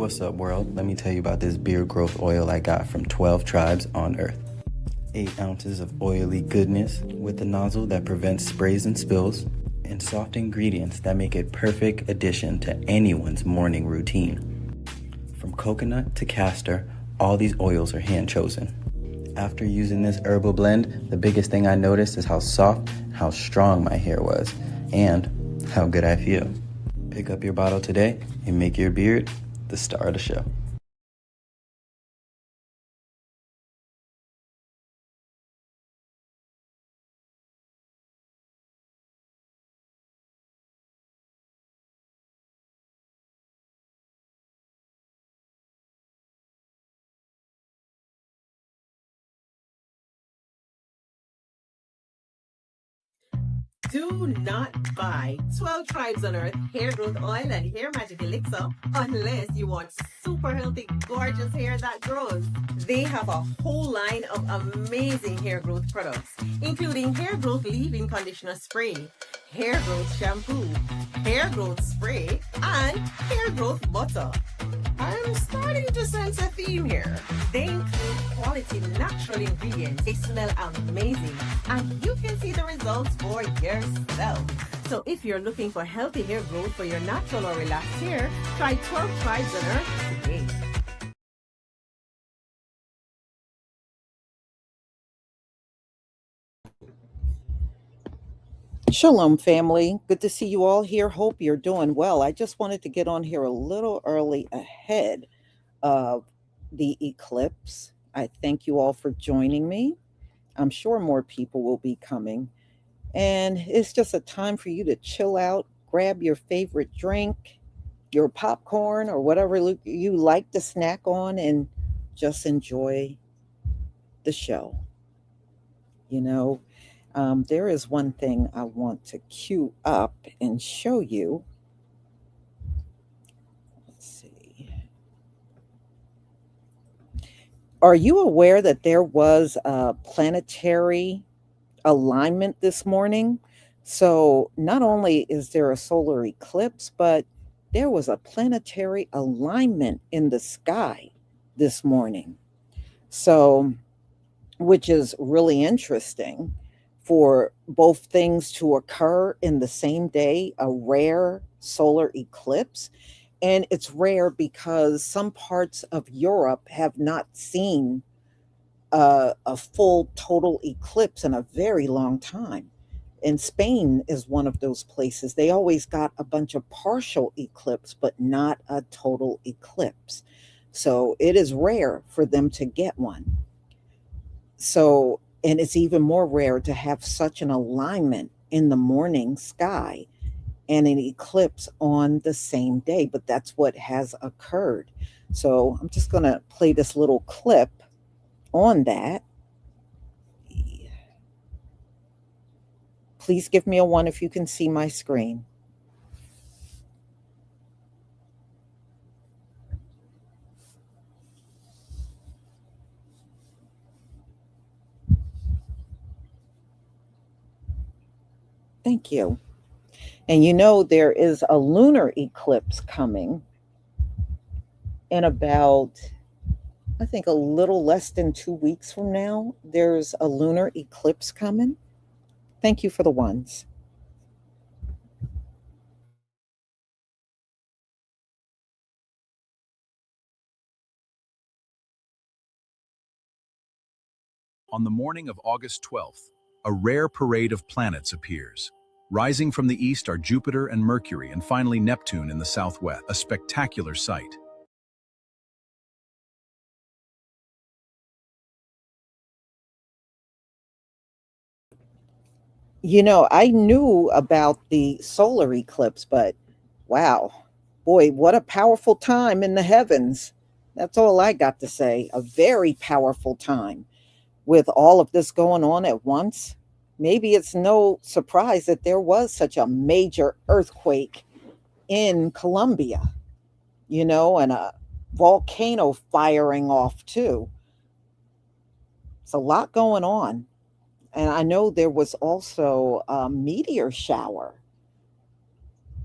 What's up, world? Let me tell you about this beard growth oil I got from 12 tribes on Earth. 8 ounces of oily goodness with a nozzle that prevents sprays and spills, and soft ingredients that make it perfect addition to anyone's morning routine. From coconut to castor, all these oils are hand chosen. After using this herbal blend, the biggest thing I noticed is how soft, how strong my hair was, and how good I feel. Pick up your bottle today and make your beard the star of the show. Do not buy 12 Tribes on Earth hair growth oil and hair magic elixir unless you want super healthy, gorgeous hair that grows. They have a whole line of amazing hair growth products, including hair growth leave-in conditioner spray, hair growth shampoo, hair growth spray, and hair growth butter. I'm starting to sense a theme here. They include quality natural ingredients. They smell amazing, and you can see the results for yourself. So if you're looking for healthy hair growth for your natural or relaxed hair, try 12 Tribes on Earth today. Shalom, family. Good to see you all here. Hope you're doing well. I just wanted to get on here a little early ahead of the eclipse. I thank you all for joining me. I'm sure more people will be coming. And it's just a time for you to chill out, grab your favorite drink, your popcorn, or whatever you like to snack on, and just enjoy the show. There is one thing I want to cue up and show you. Let's see. Are you aware that there was a planetary alignment this morning? So not only is there a solar eclipse, but there was a planetary alignment in the sky this morning. So, which is really interesting for both things to occur in the same day, a rare solar eclipse. And it's rare because some parts of Europe have not seen a full total eclipse in a very long time. And Spain is one of those places. They always got a bunch of partial eclipse, but not a total eclipse. So it is rare for them to get one. So, and it's even more rare to have such an alignment in the morning sky and an eclipse on the same day, but that's what has occurred. So I'm just going to play this little clip on that. Please give me a 1 if you can see my screen. Thank you. And there is a lunar eclipse coming in about, I think, a little less than 2 weeks from now. There's a lunar eclipse coming. Thank you for the ones. On the morning of August 12th, a rare parade of planets appears. Rising from the east are Jupiter and Mercury, and finally Neptune in the southwest, a spectacular sight. I knew about the solar eclipse, but wow, boy, what a powerful time in the heavens. That's all I got to say. A very powerful time with all of this going on at once. Maybe it's no surprise that there was such a major earthquake in Colombia, and a volcano firing off too. It's a lot going on. And I know there was also a meteor shower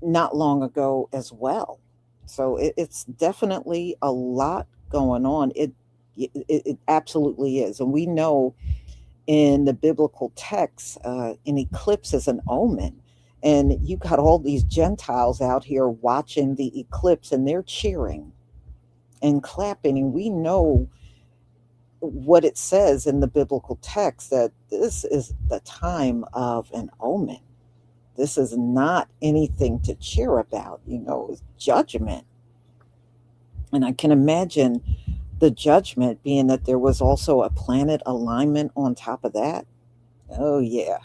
not long ago as well. So it's definitely a lot going on. It absolutely is. And we know in the biblical text, an eclipse is an omen. And you got all these Gentiles out here watching the eclipse and they're cheering and clapping. And we know what it says in the biblical text, that this is the time of an omen. This is not anything to cheer about, it's judgment. And I can imagine the judgment being that there was also a planet alignment on top of that. Oh, yeah.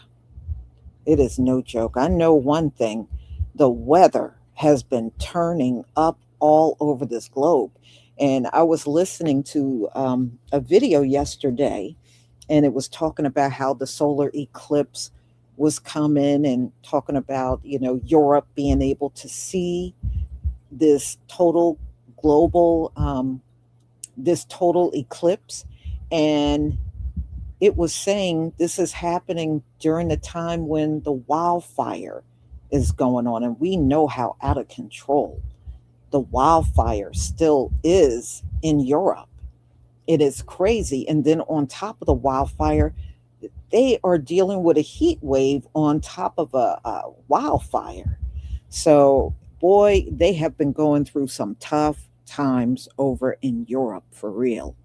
It is no joke. I know one thing: the weather has been turning up all over this globe. And I was listening to a video yesterday, and it was talking about how the solar eclipse was coming, and talking about, Europe being able to see this total global, this total eclipse. And it was saying this is happening during the time when the wildfire is going on. And we know how out of control the wildfire still is in Europe. It is crazy. And then on top of the wildfire, they are dealing with a heat wave on top of a wildfire. So, boy, they have been going through some tough times over in Europe, for real.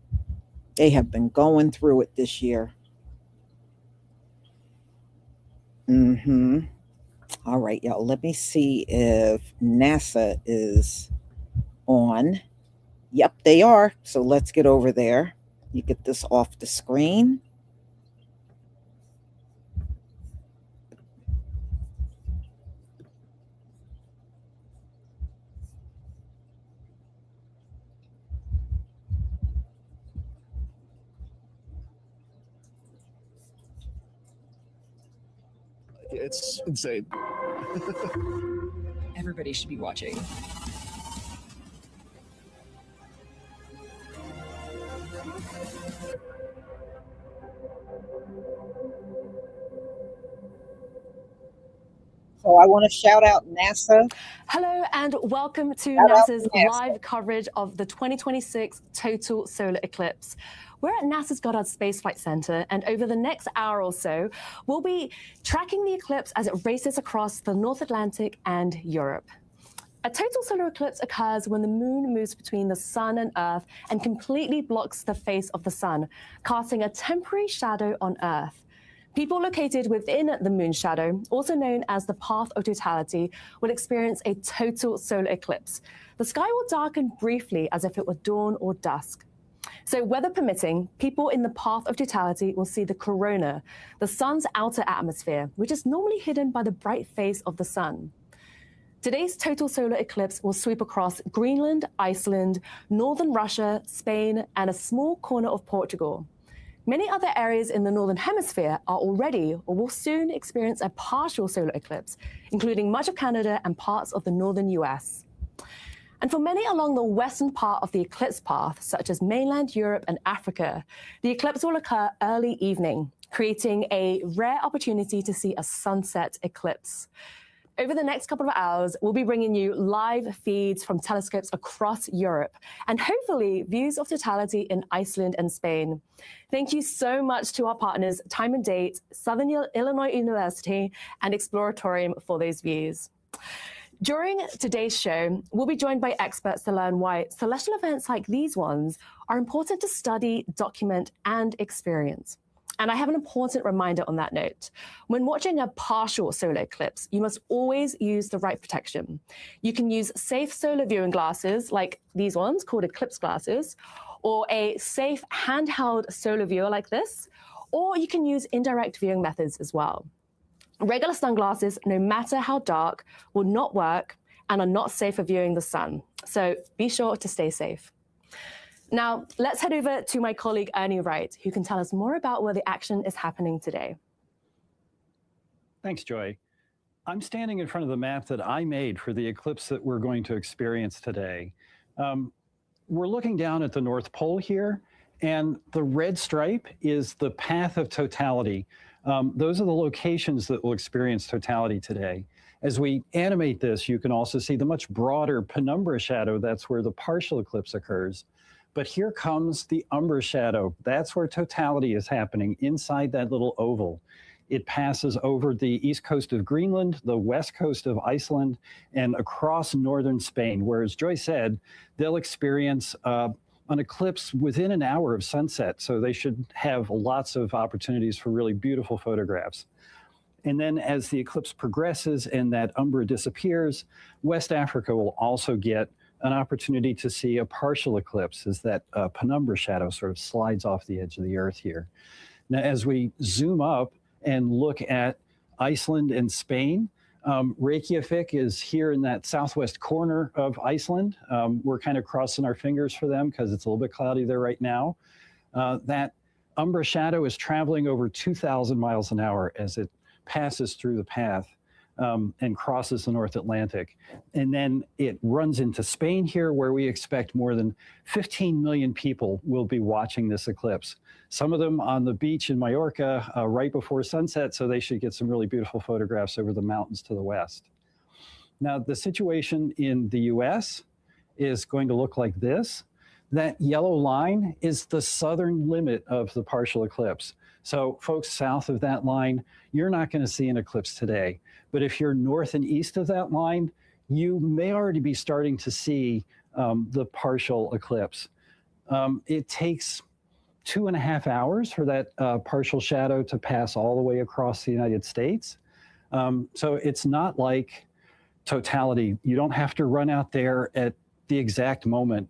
They have been going through it this year. All right, y'all. Let me see if NASA is on. Yep, they are. So let's get over there. You get this off the screen. It's insane. Everybody should be watching. So I want to shout out NASA. Hello and welcome to Shout out NASA's to NASA. live coverage of the 2026 total solar eclipse. We're at NASA's Goddard Space Flight Center, and over the next hour or so, we'll be tracking the eclipse as it races across the North Atlantic and Europe. A total solar eclipse occurs when the moon moves between the sun and Earth and completely blocks the face of the sun, casting a temporary shadow on Earth. People located within the moon shadow, also known as the path of totality, will experience a total solar eclipse. The sky will darken briefly as if it were dawn or dusk. So weather permitting, people in the path of totality will see the corona, the sun's outer atmosphere, which is normally hidden by the bright face of the sun. Today's total solar eclipse will sweep across Greenland, Iceland, northern Russia, Spain, and a small corner of Portugal. Many other areas in the northern hemisphere are already or will soon experience a partial solar eclipse, including much of Canada and parts of the northern US. And for many along the western part of the eclipse path, such as mainland Europe and Africa, the eclipse will occur early evening, creating a rare opportunity to see a sunset eclipse. Over the next couple of hours, we'll be bringing you live feeds from telescopes across Europe and hopefully views of totality in Iceland and Spain. Thank you so much to our partners, Time and Date, Southern Illinois University, and Exploratorium for those views. During today's show, we'll be joined by experts to learn why celestial events like these ones are important to study, document, and experience. And I have an important reminder on that note. When watching a partial solar eclipse, you must always use the right protection. You can use safe solar viewing glasses like these ones called Eclipse glasses, or a safe handheld solar viewer like this, or you can use indirect viewing methods as well. Regular sunglasses, no matter how dark, will not work and are not safe for viewing the sun. So be sure to stay safe. Now, let's head over to my colleague Ernie Wright, who can tell us more about where the action is happening today. Thanks, Joy. I'm standing in front of the map that I made for the eclipse that we're going to experience today. We're looking down at the North Pole here, and the red stripe is the path of totality. Those are the locations that will experience totality today. As we animate this, you can also see the much broader penumbra shadow. That's where the partial eclipse occurs. But here comes the umbra shadow. That's where totality is happening inside that little oval. It passes over the east coast of Greenland, the west coast of Iceland, and across northern Spain, where, as Joy said, they'll experience an eclipse within an hour of sunset. So they should have lots of opportunities for really beautiful photographs. And then as the eclipse progresses and that umbra disappears, West Africa will also get an opportunity to see a partial eclipse as that penumbra shadow sort of slides off the edge of the Earth here. Now, as we zoom up and look at Iceland and Spain, Reykjavík is here in that southwest corner of Iceland. We're kind of crossing our fingers for them because it's a little bit cloudy there right now. That umbra shadow is traveling over 2,000 miles an hour as it passes through the path and crosses the North Atlantic. And then it runs into Spain here, where we expect more than 15 million people will be watching this eclipse. Some of them on the beach in Mallorca right before sunset, so they should get some really beautiful photographs over the mountains to the west. Now, the situation in the US is going to look like this. That yellow line is the southern limit of the partial eclipse. So folks south of that line, you're not going to see an eclipse today. But if you're north and east of that line, you may already be starting to see the partial eclipse. It takes 2.5 hours for that partial shadow to pass all the way across the United States. So it's not like totality. You don't have to run out there at the exact moment.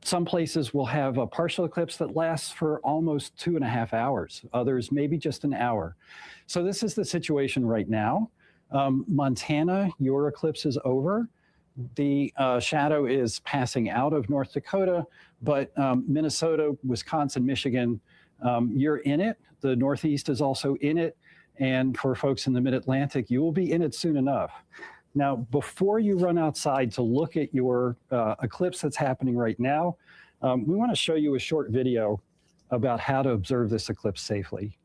Some places will have a partial eclipse that lasts for almost 2.5 hours. Others, maybe just an hour. So this is the situation right now. Montana, your eclipse is over. The shadow is passing out of North Dakota, but Minnesota, Wisconsin, Michigan, you're in it. The Northeast is also in it. And for folks in the Mid-Atlantic, you will be in it soon enough. Now, before you run outside to look at your eclipse that's happening right now, we want to show you a short video about how to observe this eclipse safely.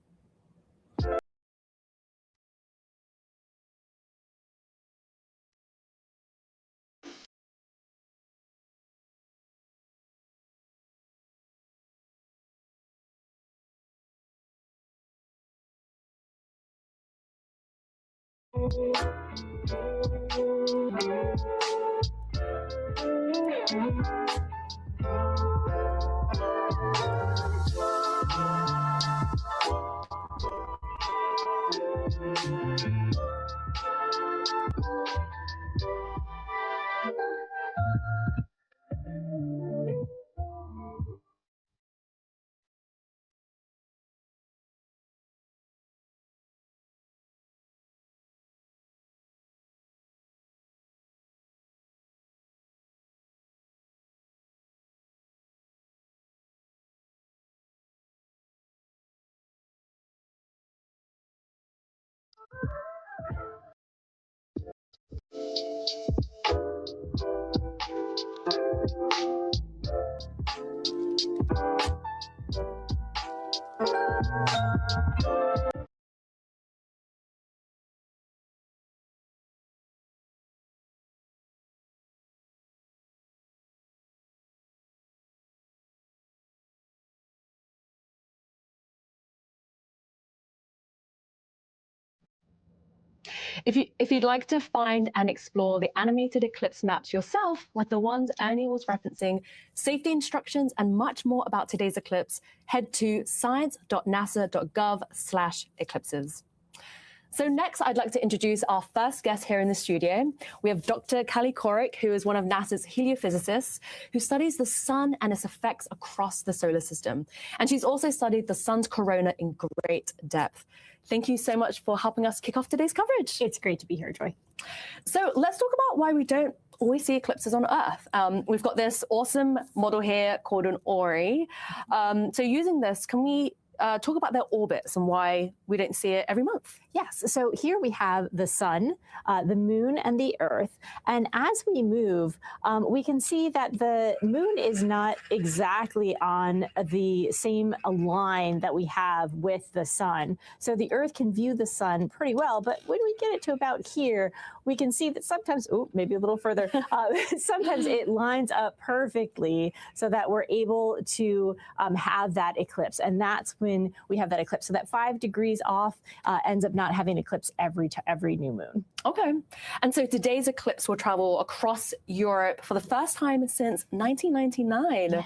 If you'd like to find and explore the animated eclipse maps yourself, like the ones Ernie was referencing, safety instructions, and much more about today's eclipse, head to science.nasa.gov/eclipses. So next, I'd like to introduce our first guest here in the studio. We have Dr. Kelly Corrick, who is one of NASA's heliophysicists, who studies the sun and its effects across the solar system. And she's also studied the sun's corona in great depth. Thank you so much for helping us kick off today's coverage. It's great to be here, Joy. So let's talk about why we don't always see eclipses on Earth. We've got this awesome model here called an ORI. So using this, can we talk about their orbits and why we don't see it every month? Yes, so here we have the sun, the moon, and the earth. And as we move, we can see that the moon is not exactly on the same line that we have with the sun. So the earth can view the sun pretty well, but when we get it to about here, we can see that sometimes, oh, maybe a little further, sometimes it lines up perfectly so that we're able to have that eclipse. And that's when we have that eclipse. So that 5 degrees off ends up not having eclipse every new moon. Okay. And so today's eclipse will travel across Europe for the first time since 1999. Yeah.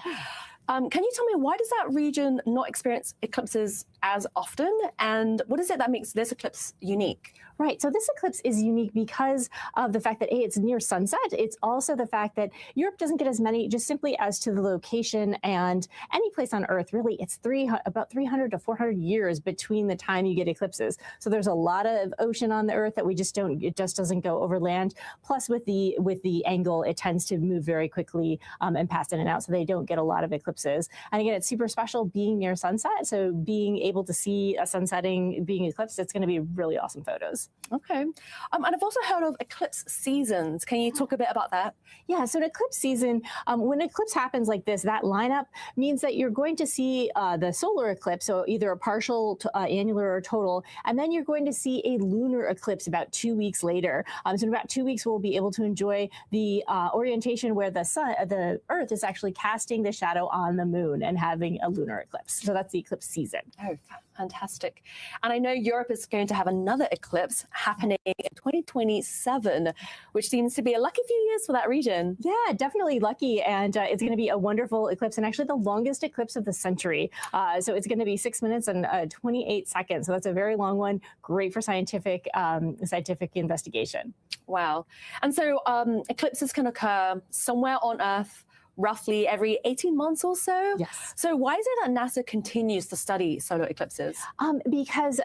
Can you tell me, why does that region not experience eclipses as often? And what is it that makes this eclipse unique? Right. So this eclipse is unique because of the fact that it's near sunset. It's also the fact that Europe doesn't get as many, just simply as to the location, and any place on Earth, really, it's about 300 to 400 years between the time you get eclipses. So there's a lot of ocean on the Earth that it just doesn't go over land. Plus with the angle, it tends to move very quickly and pass in and out. So they don't get a lot of eclipses. And again, it's super special being near sunset. So being able to see a sun setting being eclipsed, it's going to be really awesome photos. Okay. And I've also heard of eclipse seasons. Can you talk a bit about that? Yeah, so an eclipse season, when an eclipse happens like this, that lineup means that you're going to see the solar eclipse, so either a partial, annular, or total, and then you're going to see a lunar eclipse about 2 weeks later. So in about 2 weeks, we'll be able to enjoy the orientation where the Earth is actually casting the shadow on the moon and having a lunar eclipse. So that's the eclipse season. Oh, fantastic. And I know Europe is going to have another eclipse happening in 2027, which seems to be a lucky few years for that region. Yeah, definitely lucky. And it's going to be a wonderful eclipse, and actually the longest eclipse of the century. So it's going to be 6 minutes and 28 seconds. So that's a very long one. Great for scientific investigation. Wow. And so eclipses can occur somewhere on Earth roughly every 18 months or so. Yes. So why is it that NASA continues to study solar eclipses? Because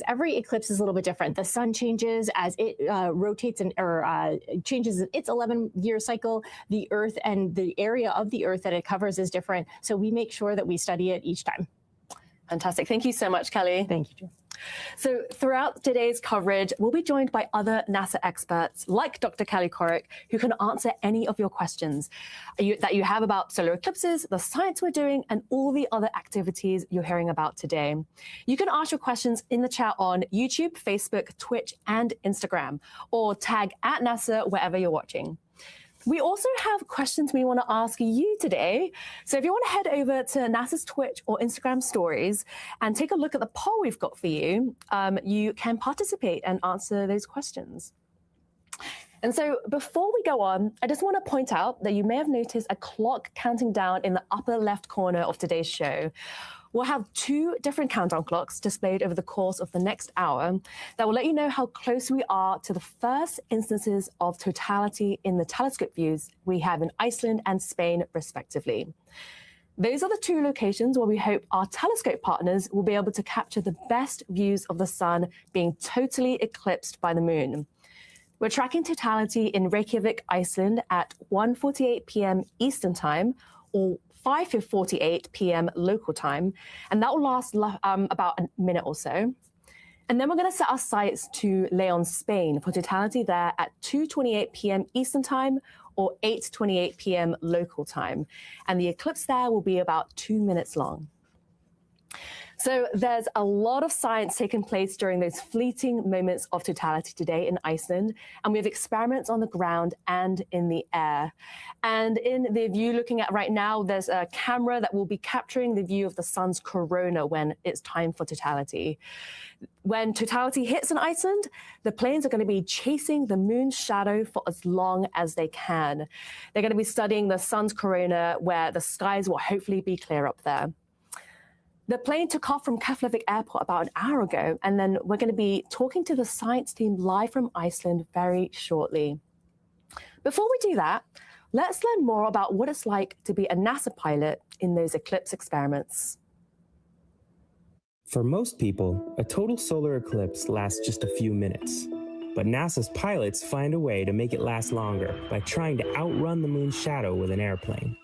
every eclipse is a little bit different. The sun changes as it rotates or changes its 11-year cycle. The Earth and the area of the Earth that it covers is different. So we make sure that we study it each time. Fantastic. Thank you so much, Kelly. Thank you, Jill. So throughout today's coverage, we'll be joined by other NASA experts like Dr. Kelly Corrick, who can answer any of your questions that you have about solar eclipses, the science we're doing, and all the other activities you're hearing about today. You can ask your questions in the chat on YouTube, Facebook, Twitch, and Instagram, or tag @NASA wherever you're watching. We also have questions we want to ask you today. So if you want to head over to NASA's Twitch or Instagram stories and take a look at the poll we've got for you, you can participate and answer those questions. And so before we go on, I just want to point out that you may have noticed a clock counting down in the upper left corner of today's show. We'll have 2 different countdown clocks displayed over the course of the next hour that will let you know how close we are to the first instances of totality in the telescope views we have in Iceland and Spain, respectively. Those are the 2 locations where we hope our telescope partners will be able to capture the best views of the sun being totally eclipsed by the moon. We're tracking totality in Reykjavík, Iceland at 1:48 p.m. Eastern Time, or 5:48 p.m. local time, and that will last about a minute or so. And then we're going to set our sights to Leon, Spain, for totality there at 2:28 p.m. Eastern Time, or 8:28 p.m. local time. And the eclipse there will be about 2 minutes long. So there's a lot of science taking place during those fleeting moments of totality today in Iceland, and we have experiments on the ground and in the air. And in the view looking at right now, there's a camera that will be capturing the view of the sun's corona when it's time for totality. When totality hits in Iceland, the planes are going to be chasing the moon's shadow for as long as they can. They're going to be studying the sun's corona, where the skies will hopefully be clear up there. The plane took off from Keflavik Airport about an hour ago, and then we're going to be talking to the science team live from Iceland very shortly. Before we do that, let's learn more about what it's like to be a NASA pilot in those eclipse experiments. For most people, a total solar eclipse lasts just a few minutes. But NASA's pilots find a way to make it last longer by trying to outrun the moon's shadow with an airplane.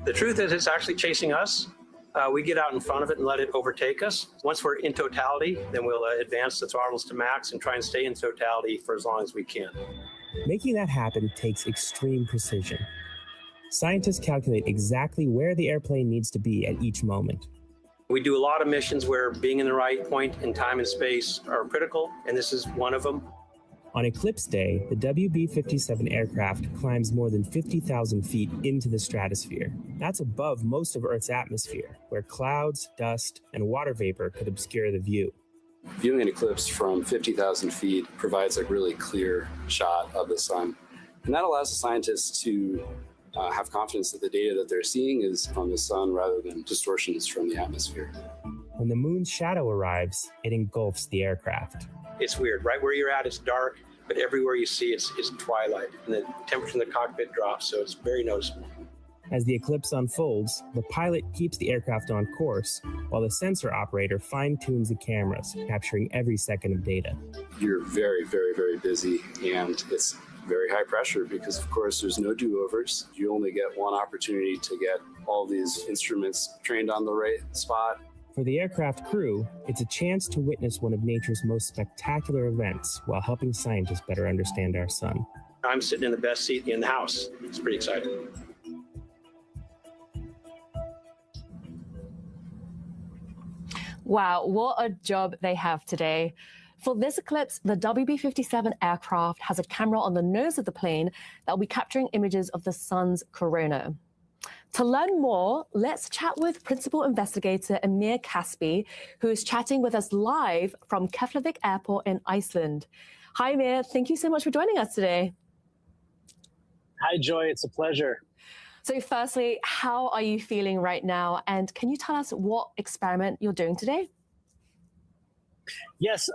The truth is it's actually chasing us. We get out in front of it and let it overtake us. Once we're in totality, then we'll advance the throttles to max and try and stay in totality for as long as we can. Making that happen takes extreme precision. Scientists calculate exactly where the airplane needs to be at each moment. We do a lot of missions where being in the right point in time and space are critical, and this is one of them. On Eclipse Day, the WB-57 aircraft climbs more than 50,000 feet into the stratosphere. That's above most of Earth's atmosphere, where clouds, dust, and water vapor could obscure the view. Viewing an eclipse from 50,000 feet provides a really clear shot of the sun. And that allows the scientists to have confidence that the data that they're seeing is from the sun rather than distortions from the atmosphere. When the moon's shadow arrives, it engulfs the aircraft. It's weird. Right where you're at, it's dark, but everywhere you see it's twilight, and the temperature in the cockpit drops, so it's very noticeable. As the eclipse unfolds, the pilot keeps the aircraft on course, while the sensor operator fine-tunes the cameras, capturing every second of data. You're very, very, very busy, and it's very high pressure because, of course, there's no do-overs. You only get one opportunity to get all these instruments trained on the right spot. For the aircraft crew, it's a chance to witness one of nature's most spectacular events while helping scientists better understand our sun. I'm sitting in the best seat in the house. It's pretty exciting. Wow, what a job they have today. For this eclipse, the WB-57 aircraft has a camera on the nose of the plane that will be capturing images of the sun's corona. To learn more, let's chat with Principal Investigator Emir Caspi, who is chatting with us live from Keflavik Airport in Iceland. Hi, Emir. Thank you so much for joining us today. Hi, Joy. It's a pleasure. So firstly, how are you feeling right now? And can you tell us what experiment you're doing today? Yes,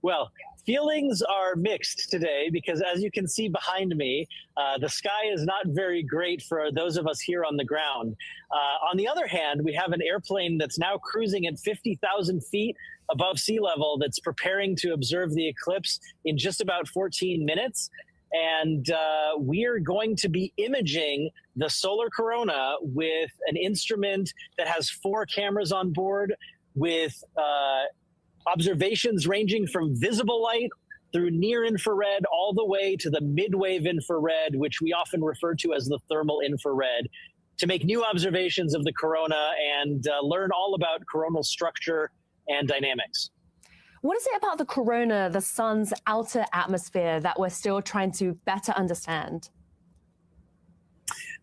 well, feelings are mixed today because, as you can see behind me, the sky is not very great for those of us here on the ground. On the other hand, we have an airplane that's now cruising at 50,000 feet above sea level that's preparing to observe the eclipse in just about 14 minutes. And we're going to be imaging the solar corona with an instrument that has 4 cameras on board with observations ranging from visible light through near infrared all the way to the mid-wave infrared, which we often refer to as the thermal infrared, to make new observations of the corona and learn all about coronal structure and dynamics. What is it about the corona, the sun's outer atmosphere, that we're still trying to better understand?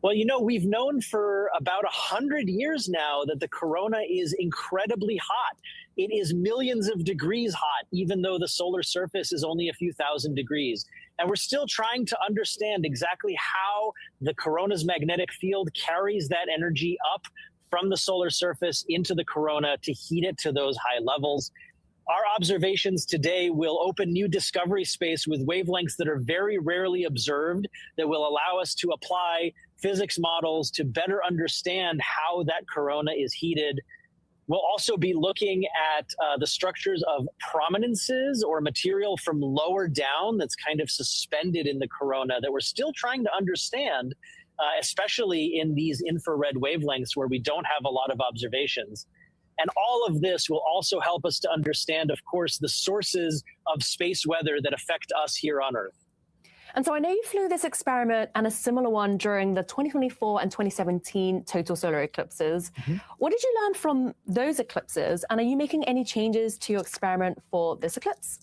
Well, you know, we've known for about 100 years now that the corona is incredibly hot. It is millions of degrees hot, even though the solar surface is only a few thousand degrees. And we're still trying to understand exactly how the corona's magnetic field carries that energy up from the solar surface into the corona to heat it to those high levels. Our observations today will open new discovery space with wavelengths that are very rarely observed, that will allow us to apply physics models to better understand how that corona is heated. We'll also be looking at the structures of prominences or material from lower down that's kind of suspended in the corona that we're still trying to understand, especially in these infrared wavelengths where we don't have a lot of observations. And all of this will also help us to understand, of course, the sources of space weather that affect us here on Earth. And so I know you flew this experiment and a similar one during the 2024 and 2017 total solar eclipses. What did you learn from those eclipses? And are you making any changes to your experiment for this eclipse?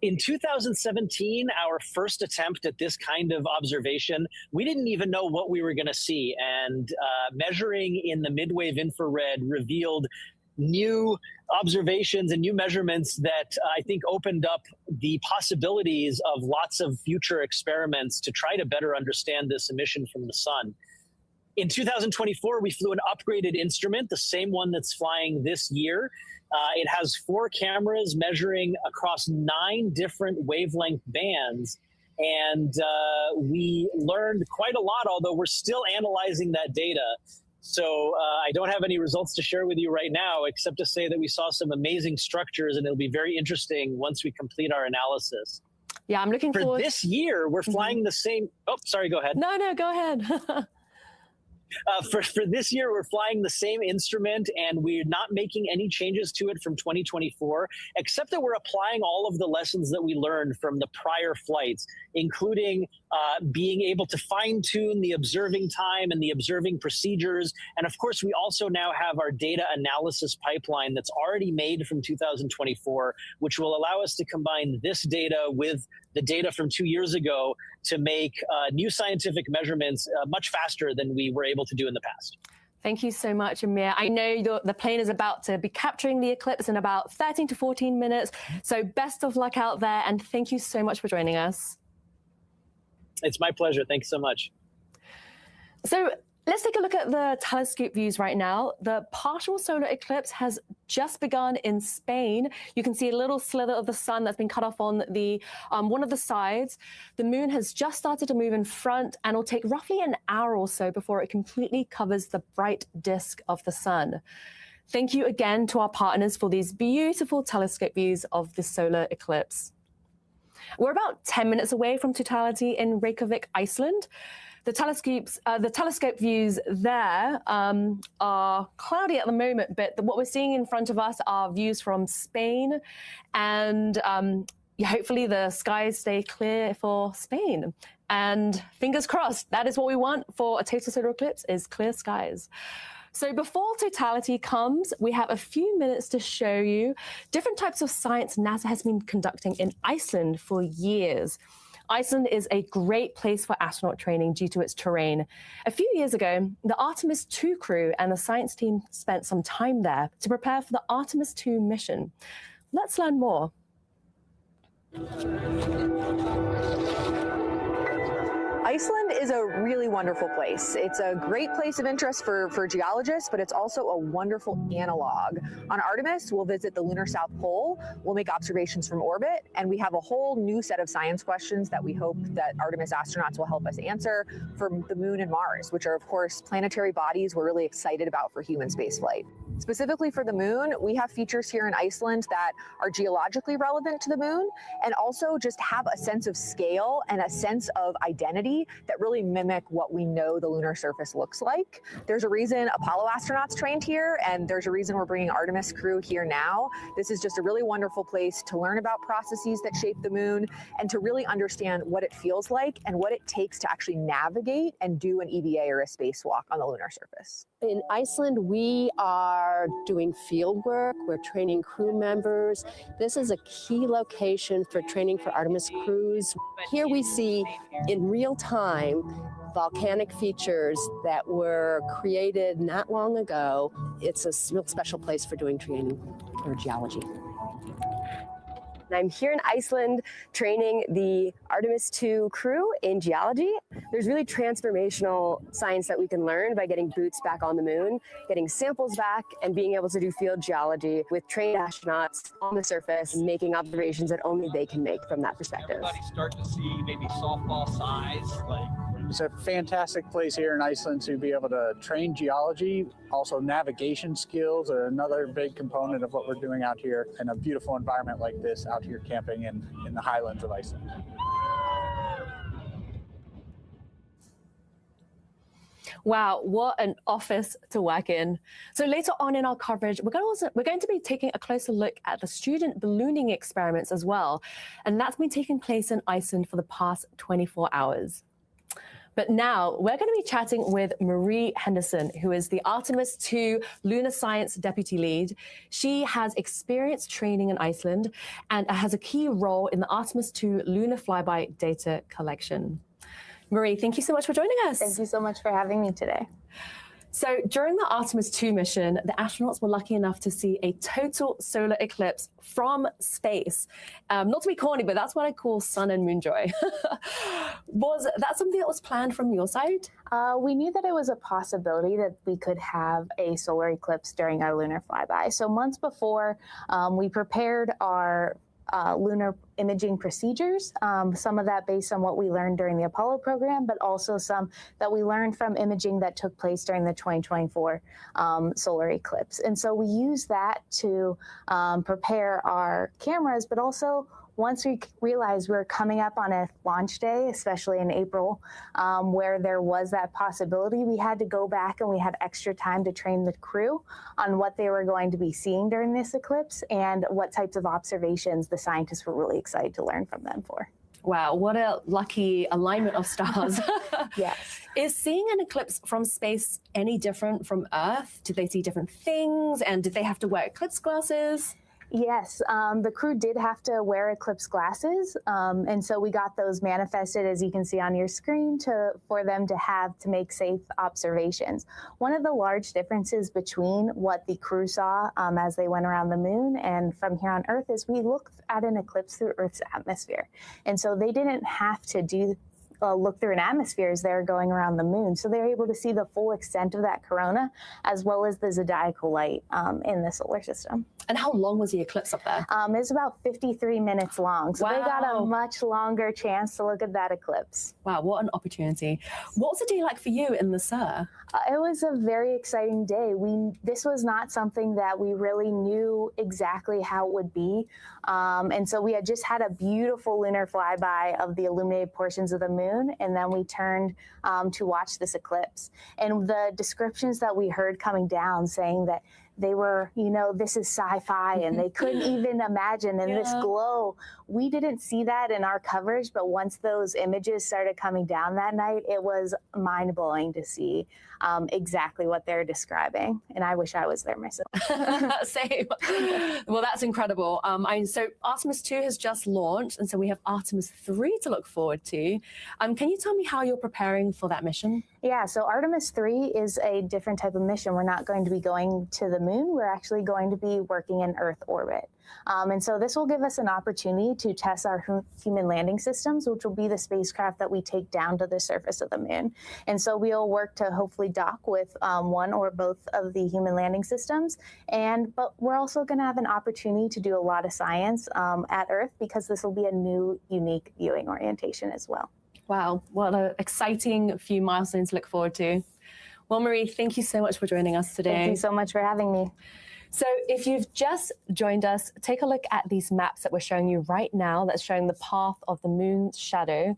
In 2017, our first attempt at this kind of observation, we didn't even know what we were going to see. And measuring in the midwave infrared revealed new observations and new measurements that I think opened up the possibilities of lots of future experiments to try to better understand this emission from the sun. In 2024, we flew an upgraded instrument, the same one that's flying this year. It has 4 cameras measuring across 9 different wavelength bands. And we learned quite a lot, although we're still analyzing that data. So I don't have any results to share with you right now, except to say that we saw some amazing structures, and it'll be very interesting once we complete our analysis. Yeah, I'm looking forward. For this year, we're flying the same. Oh, sorry, go ahead. No, go ahead. For this year, we're flying the same instrument, and we're not making any changes to it from 2024, except that we're applying all of the lessons that we learned from the prior flights, including being able to fine-tune the observing time and the observing procedures. And of course, we also now have our data analysis pipeline that's already made from 2024, which will allow us to combine this data with the data from 2 years ago to make new scientific measurements much faster than we were able to do in the past. Thank you so much, Amir. I know the plane is about to be capturing the eclipse in about 13 to 14 minutes. So best of luck out there. And thank you so much for joining us. It's my pleasure. Thanks so much. So let's take a look at the telescope views right now. The partial solar eclipse has just begun in Spain. You can see a little slither of the sun that's been cut off on the one of the sides. The moon has just started to move in front, and it'll take roughly an hour or so before it completely covers the bright disk of the sun. Thank you again to our partners for these beautiful telescope views of the solar eclipse. We're about 10 minutes away from totality in Reykjavík, Iceland. The telescope views there are cloudy at the moment, but what we're seeing in front of us are views from Spain, and hopefully the skies stay clear for Spain. And fingers crossed, that is what we want for a total solar eclipse, is clear skies. So before totality comes, we have a few minutes to show you different types of science NASA has been conducting in Iceland for years. Iceland is a great place for astronaut training due to its terrain. A few years ago, the Artemis II crew and the science team spent some time there to prepare for the Artemis II mission. Let's learn more. Iceland is a really wonderful place. It's a great place of interest for geologists, but it's also a wonderful analog. On Artemis, we'll visit the lunar South Pole, we'll make observations from orbit, and we have a whole new set of science questions that we hope that Artemis astronauts will help us answer for the Moon and Mars, which are, of course, planetary bodies we're really excited about for human spaceflight. Specifically for the Moon, we have features here in Iceland that are geologically relevant to the Moon and also just have a sense of scale and a sense of identity that really mimic what we know the lunar surface looks like. There's a reason Apollo astronauts trained here, and there's a reason we're bringing Artemis crew here now. This is just a really wonderful place to learn about processes that shape the Moon and to really understand what it feels like and what it takes to actually navigate and do an EVA or a spacewalk on the lunar surface. In Iceland, we are doing field work. We're training crew members. This is a key location for training for Artemis crews. Here we see in real time volcanic features that were created not long ago. It's a real special place for doing training or geology. I'm here in Iceland training the Artemis II crew in geology. There's really transformational science that we can learn by getting boots back on the Moon, getting samples back, and being able to do field geology with trained astronauts on the surface, making observations that only they can make from that perspective. Everybody start to see maybe softball size, It's a fantastic place here in Iceland to be able to train geology. Also, navigation skills are another big component of what we're doing out here in a beautiful environment like this, out here camping in the highlands of Iceland. Wow, what an office to work in. So later on in our coverage, we're going to be taking a closer look at the student ballooning experiments as well. And that's been taking place in Iceland for the past 24 hours. But now we're going to be chatting with Marie Henderson, who is the Artemis II Lunar Science Deputy Lead. She has experience training in Iceland and has a key role in the Artemis II lunar flyby data collection. Marie, thank you so much for joining us. Thank you so much for having me today. So during the Artemis II mission, the astronauts were lucky enough to see a total solar eclipse from space. Not to be corny, but that's what I call sun and moon joy. Was that something that was planned from your side? We knew that it was a possibility that we could have a solar eclipse during our lunar flyby. So months before, we prepared our lunar imaging procedures, some of that based on what we learned during the Apollo program, but also some that we learned from imaging that took place during the 2024 solar eclipse. And so we used that to prepare our cameras, but also once we realized we were coming up on a launch day, especially in April, where there was that possibility, we had to go back and we had extra time to train the crew on what they were going to be seeing during this eclipse and what types of observations the scientists were really excited to learn from them for. Wow, what a lucky alignment of stars. Yes. Is seeing an eclipse from space any different from Earth? Did they see different things? And did they have to wear eclipse glasses? Yes, the crew did have to wear eclipse glasses, and so we got those manifested, as you can see on your screen, for them to have to make safe observations. One of the large differences between what the crew saw as they went around the moon and from here on Earth is we looked at an eclipse through Earth's atmosphere, and so they didn't have to look through an atmosphere as they're going around the moon. So they're able to see the full extent of that corona, as well as the zodiacal light in the solar system. And how long was the eclipse up there? It's about 53 minutes long. So wow. They got a much longer chance to look at that eclipse. Wow, what an opportunity. What was the day like for you in the SUR? It was a very exciting day. This was not something that we really knew exactly how it would be. And so we had just had a beautiful lunar flyby of the illuminated portions of the moon, and then we turned to watch this eclipse. And the descriptions that we heard coming down saying that they were, this is sci-fi, and they couldn't even imagine, and this glow, we didn't see that in our coverage, but once those images started coming down that night, it was mind-blowing to see exactly what they're describing, and I wish I was there myself. Same. Well, that's incredible. So Artemis 2 has just launched, and so we have Artemis 3 to look forward to. Can you tell me how you're preparing for that mission? Yeah, so Artemis 3 is a different type of mission. We're not going to be going to the moon. We're actually going to be working in Earth orbit. And so this will give us an opportunity to test our human landing systems, which will be the spacecraft that we take down to the surface of the moon. And so we'll work to hopefully dock with one or both of the human landing systems. But we're also going to have an opportunity to do a lot of science at Earth, because this will be a new, unique viewing orientation as well. Wow, what an exciting few milestones to look forward to. Well, Marie, thank you so much for joining us today. Thank you so much for having me. So if you've just joined us, take a look at these maps that we're showing you right now that's showing the path of the moon's shadow.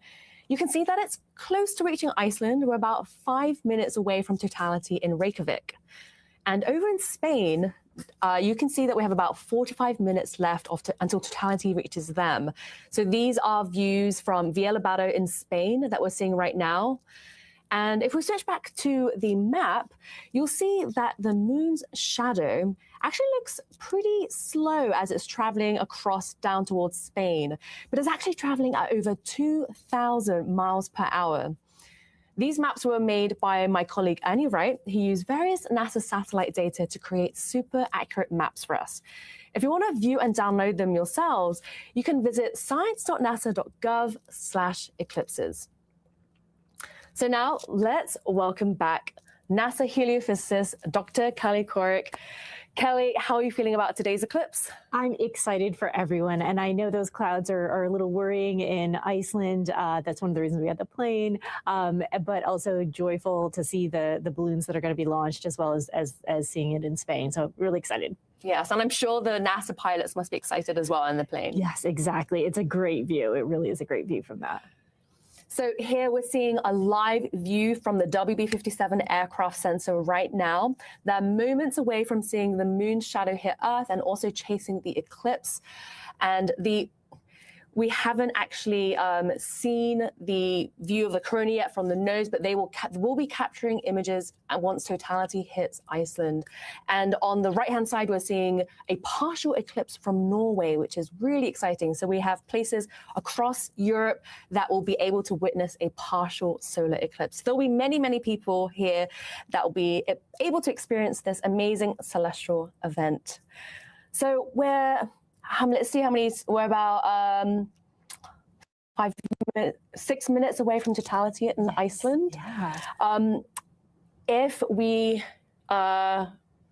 You can see that it's close to reaching Iceland. We're about 5 minutes away from totality in Reykjavík. And over in Spain, you can see that we have about 45 minutes left until totality reaches them. So these are views from Villabado in Spain that we're seeing right now. And if we switch back to the map, you'll see that the moon's shadow actually looks pretty slow as it's traveling across down towards Spain, but it's actually traveling at over 2,000 miles per hour. These maps were made by my colleague Annie Wright. He used various NASA satellite data to create super accurate maps for us. If you want to view and download them yourselves, you can visit science.nasa.gov/eclipses. So now let's welcome back NASA heliophysicist Dr. Kelly Corrick. Kelly, how are you feeling about today's eclipse? I'm excited for everyone. And I know those clouds are a little worrying in Iceland. That's one of the reasons we had the plane, but also joyful to see the balloons that are going to be launched, as well as seeing it in Spain. So really excited. Yes, and I'm sure the NASA pilots must be excited as well in the plane. Yes, exactly. It's a great view. It really is a great view from that. So here we're seeing a live view from the WB-57 aircraft sensor right now. They're moments away from seeing the moon's shadow hit Earth and also chasing the eclipse. And we haven't actually seen the view of the corona yet from the nose, but they will be capturing images once totality hits Iceland. And on the right-hand side, we're seeing a partial eclipse from Norway, which is really exciting. So we have places across Europe that will be able to witness a partial solar eclipse. There'll be many, many people here that will be able to experience this amazing celestial event. So let's see how many, we're about 6 minutes away from totality in Iceland. Yeah. If we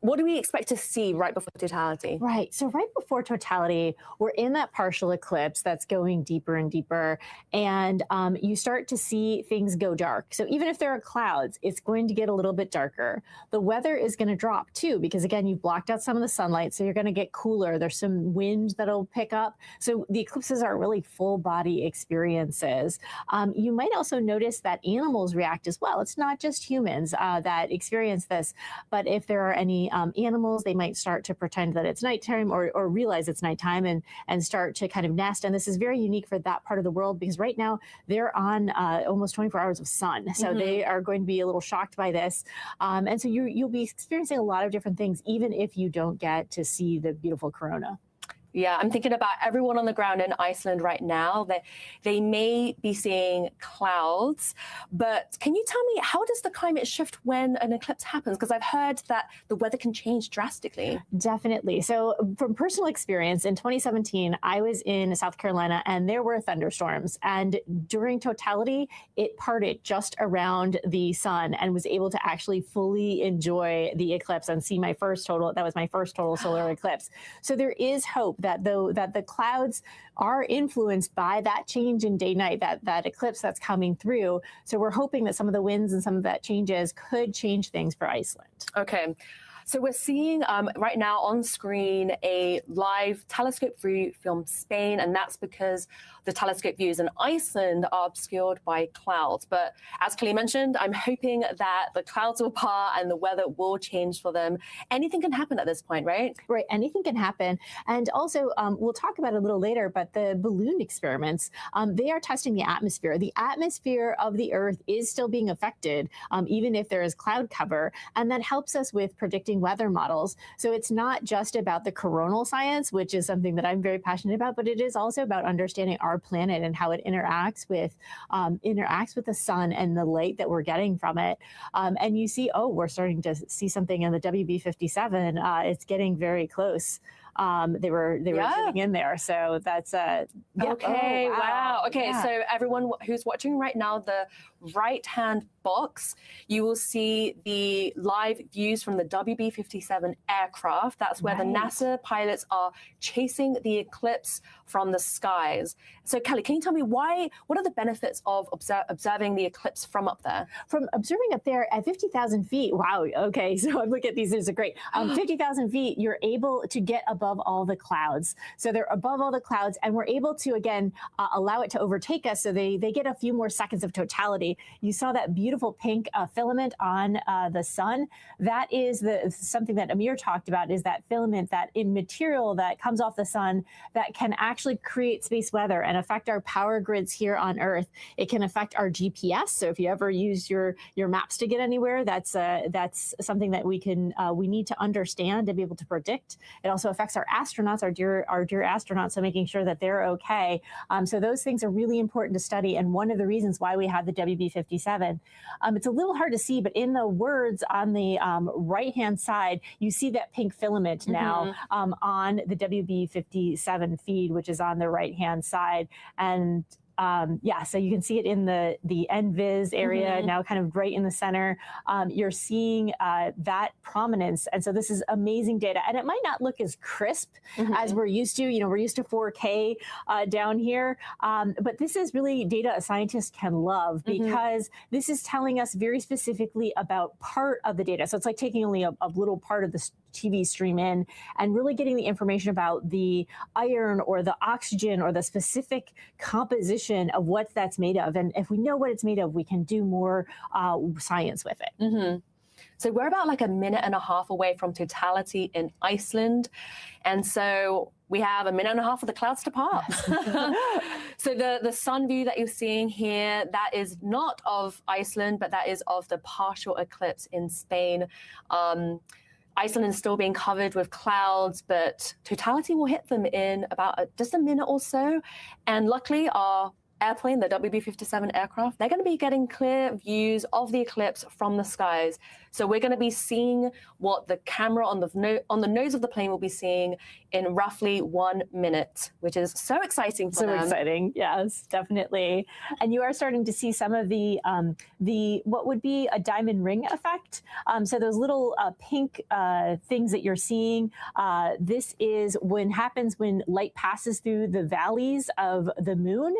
what do we expect to see right before totality? Right. So right before totality, we're in that partial eclipse that's going deeper and deeper, and you start to see things go dark. So even if there are clouds, it's going to get a little bit darker. The weather is going to drop too, because again, you've blocked out some of the sunlight, so you're going to get cooler. There's some wind that'll pick up. So the eclipses are really full body experiences. You might also notice that animals react as well. It's not just humans that experience this, but if there are any animals, they might start to pretend that it's nighttime or realize it's nighttime and start to kind of nest. And this is very unique for that part of the world, because right now they're on almost 24 hours of sun. So they are going to be a little shocked by this. And so you'll be experiencing a lot of different things, even if you don't get to see the beautiful corona. Yeah, I'm thinking about everyone on the ground in Iceland right now. That they may be seeing clouds, but can you tell me, how does the climate shift when an eclipse happens? Because I've heard that the weather can change drastically. Definitely. So from personal experience, in 2017, I was in South Carolina and there were thunderstorms. And during totality, it parted just around the sun and was able to actually fully enjoy the eclipse and see my first total. That was my first total solar eclipse. So there is hope that the clouds are influenced by that change in day-night, that eclipse that's coming through. So we're hoping that some of the winds and some of that changes could change things for Iceland. Okay. So we're seeing right now on screen a live telescope view from Spain, and that's because the telescope views in Iceland are obscured by clouds. But as Kelly mentioned, I'm hoping that the clouds will part and the weather will change for them. Anything can happen at this point, right? Right, anything can happen. And also, we'll talk about it a little later, but the balloon experiments, they are testing the atmosphere. The atmosphere of the Earth is still being affected, even if there is cloud cover, and that helps us with predicting weather models. So it's not just about the coronal science, which is something that I'm very passionate about, but it is also about understanding our planet and how it interacts with the sun and the light that we're getting from it. And you see, we're starting to see something in the WB57. It's getting very close. They were sitting in there, so that's okay. Oh, wow. Okay, yeah. so everyone who's watching right now, the right-hand box, you will see the live views from the WB57 aircraft. That's where the NASA pilots are chasing the eclipse from the skies. So Kelly, can you tell me what are the benefits of observing the eclipse from up there? From observing up there at 50,000 feet, wow, okay, so look at these, these are great. 50,000 feet, you're able to get above all the clouds. So they're above all the clouds, and we're able to, again, allow it to overtake us, so they get a few more seconds of totality. You saw that beautiful pink filament on the sun. That is something that Amir talked about, is that filament, that in material that comes off the sun that can actually create space weather and affect our power grids here on Earth. It can affect our GPS. So if you ever use your maps to get anywhere, that's something that we need to understand to be able to predict. It also affects our astronauts, our dear astronauts, so making sure that they're okay. So those things are really important to study, and one of the reasons why we have the WB57. It's a little hard to see, but in the words on the right-hand side, you see that pink filament now on the WB57 feed, which is on the right-hand side. And so you can see it in the NVIS area, now kind of right in the center. You're seeing that prominence. And so this is amazing data. And it might not look as crisp as we're used to. We're used to 4K down here. But this is really data a scientist can love, because this is telling us very specifically about part of the data. So it's like taking only a little part of the TV stream in and really getting the information about the iron or the oxygen or the specific composition of what that's made of. And if we know what it's made of, we can do more science with it. So we're about like a minute and a half away from totality in Iceland. And so we have a minute and a half for the clouds to part. So the sun view that you're seeing here, that is not of Iceland, but that is of the partial eclipse in Spain. Iceland is still being covered with clouds, but totality will hit them in about just a minute or so. And luckily, our airplane, the WB-57 aircraft, they're going to be getting clear views of the eclipse from the skies. So we're going to be seeing what the camera on the nose of the plane will be seeing in roughly 1 minute, which is so exciting for them. So exciting, yes, definitely. And you are starting to see some of the what would be a diamond ring effect. So those little pink things that you're seeing, this is happens when light passes through the valleys of the moon.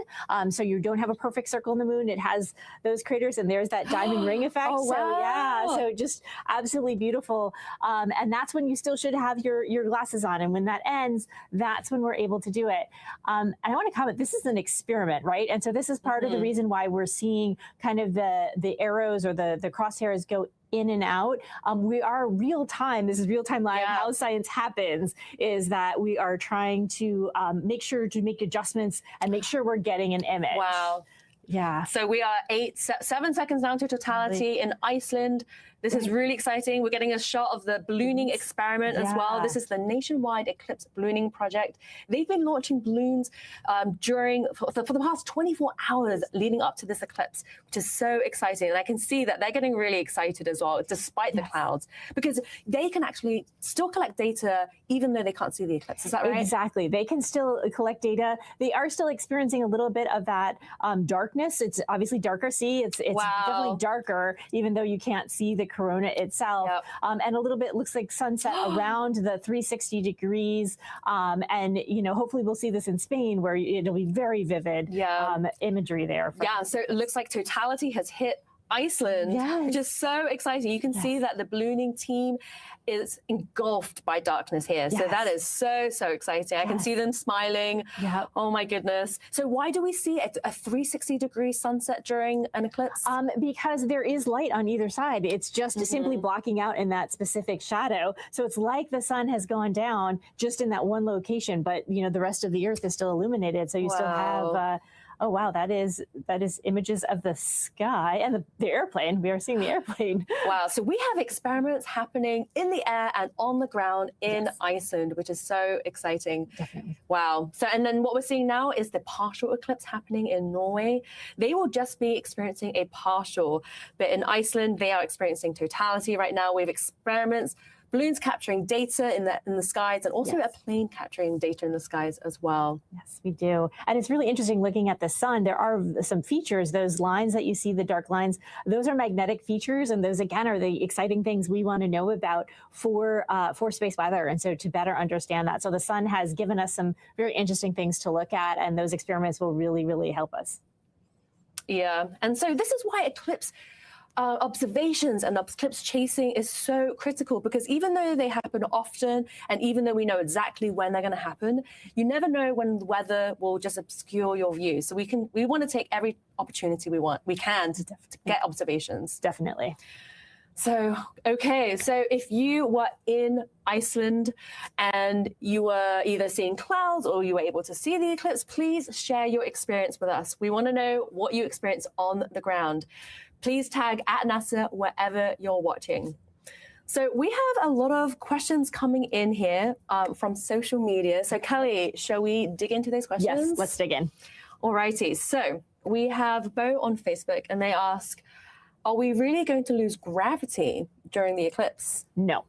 So you don't have a perfect circle in the moon. It has those craters, and there's that diamond ring effect. Oh, wow. So yeah, so just absolutely beautiful. And that's when you still should have your glasses on. And when that ends, that's when we're able to do it. And I want to comment, this is an experiment, right? And so this is part of the reason why we're seeing kind of the arrows or the crosshairs go in and out. We are real time. This is real time live. Yeah. How science happens is that we are trying to make sure to make adjustments and make sure we're getting an image. Wow. Yeah. So we are 7 seconds down to totality in Iceland. This is really exciting. We're getting a shot of the ballooning experiment as well. This is the nationwide Eclipse ballooning project. They've been launching balloons for the past 24 hours leading up to this eclipse, which is so exciting. And I can see that they're getting really excited as well, despite the clouds, because they can actually still collect data even though they can't see the eclipse. Is that right? Exactly. They can still collect data. They are still experiencing a little bit of that darkness. It's obviously darker. See, it's definitely darker, even though you can't see the corona itself. And a little bit looks like sunset around the 360 degrees. And, you know, hopefully we'll see this in Spain where it'll be very vivid imagery there. Yeah, so it looks like totality has hit Iceland, which is so exciting. You can see that the ballooning team is engulfed by darkness here. So that is so exciting. I can see them smiling. Oh my goodness. So why do we see a 360-degree sunset during an eclipse? Because there is light on either side. It's just simply blocking out in that specific shadow. So it's like the sun has gone down just in that one location, but you know the rest of the earth is still illuminated. So you still have oh wow, that is images of the sky and the airplane. We are seeing the airplane. Wow, so we have experiments happening in the air and on the ground in Iceland, which is so exciting. Definitely. Wow. So, and then what we're seeing now is the partial eclipse happening in Norway. They will just be experiencing a partial, but in Iceland, they are experiencing totality right now. We have experiments, balloons capturing data in the skies, and also a plane capturing data in the skies as well. Yes, we do. And it's really interesting looking at the sun. There are some features, those lines that you see, the dark lines, those are magnetic features. And those, again, are the exciting things we want to know about for space weather. And so to better understand that. So the sun has given us some very interesting things to look at, and those experiments will really, really help us. Yeah. And so this is why eclipse observations and eclipse chasing is so critical, because even though they happen often and even though we know exactly when they're going to happen, you never know when the weather will just obscure your view. So we want to take every opportunity we can to get observations. Definitely. So, okay, so if you were in Iceland and you were either seeing clouds or you were able to see the eclipse, please share your experience with us. We want to know what you experienced on the ground. Please tag @NASA wherever you're watching. So we have a lot of questions coming in here from social media. So Kelly, shall we dig into those questions? Yes, let's dig in. All righty. So we have Bo on Facebook, and they ask, are we really going to lose gravity during the eclipse? No.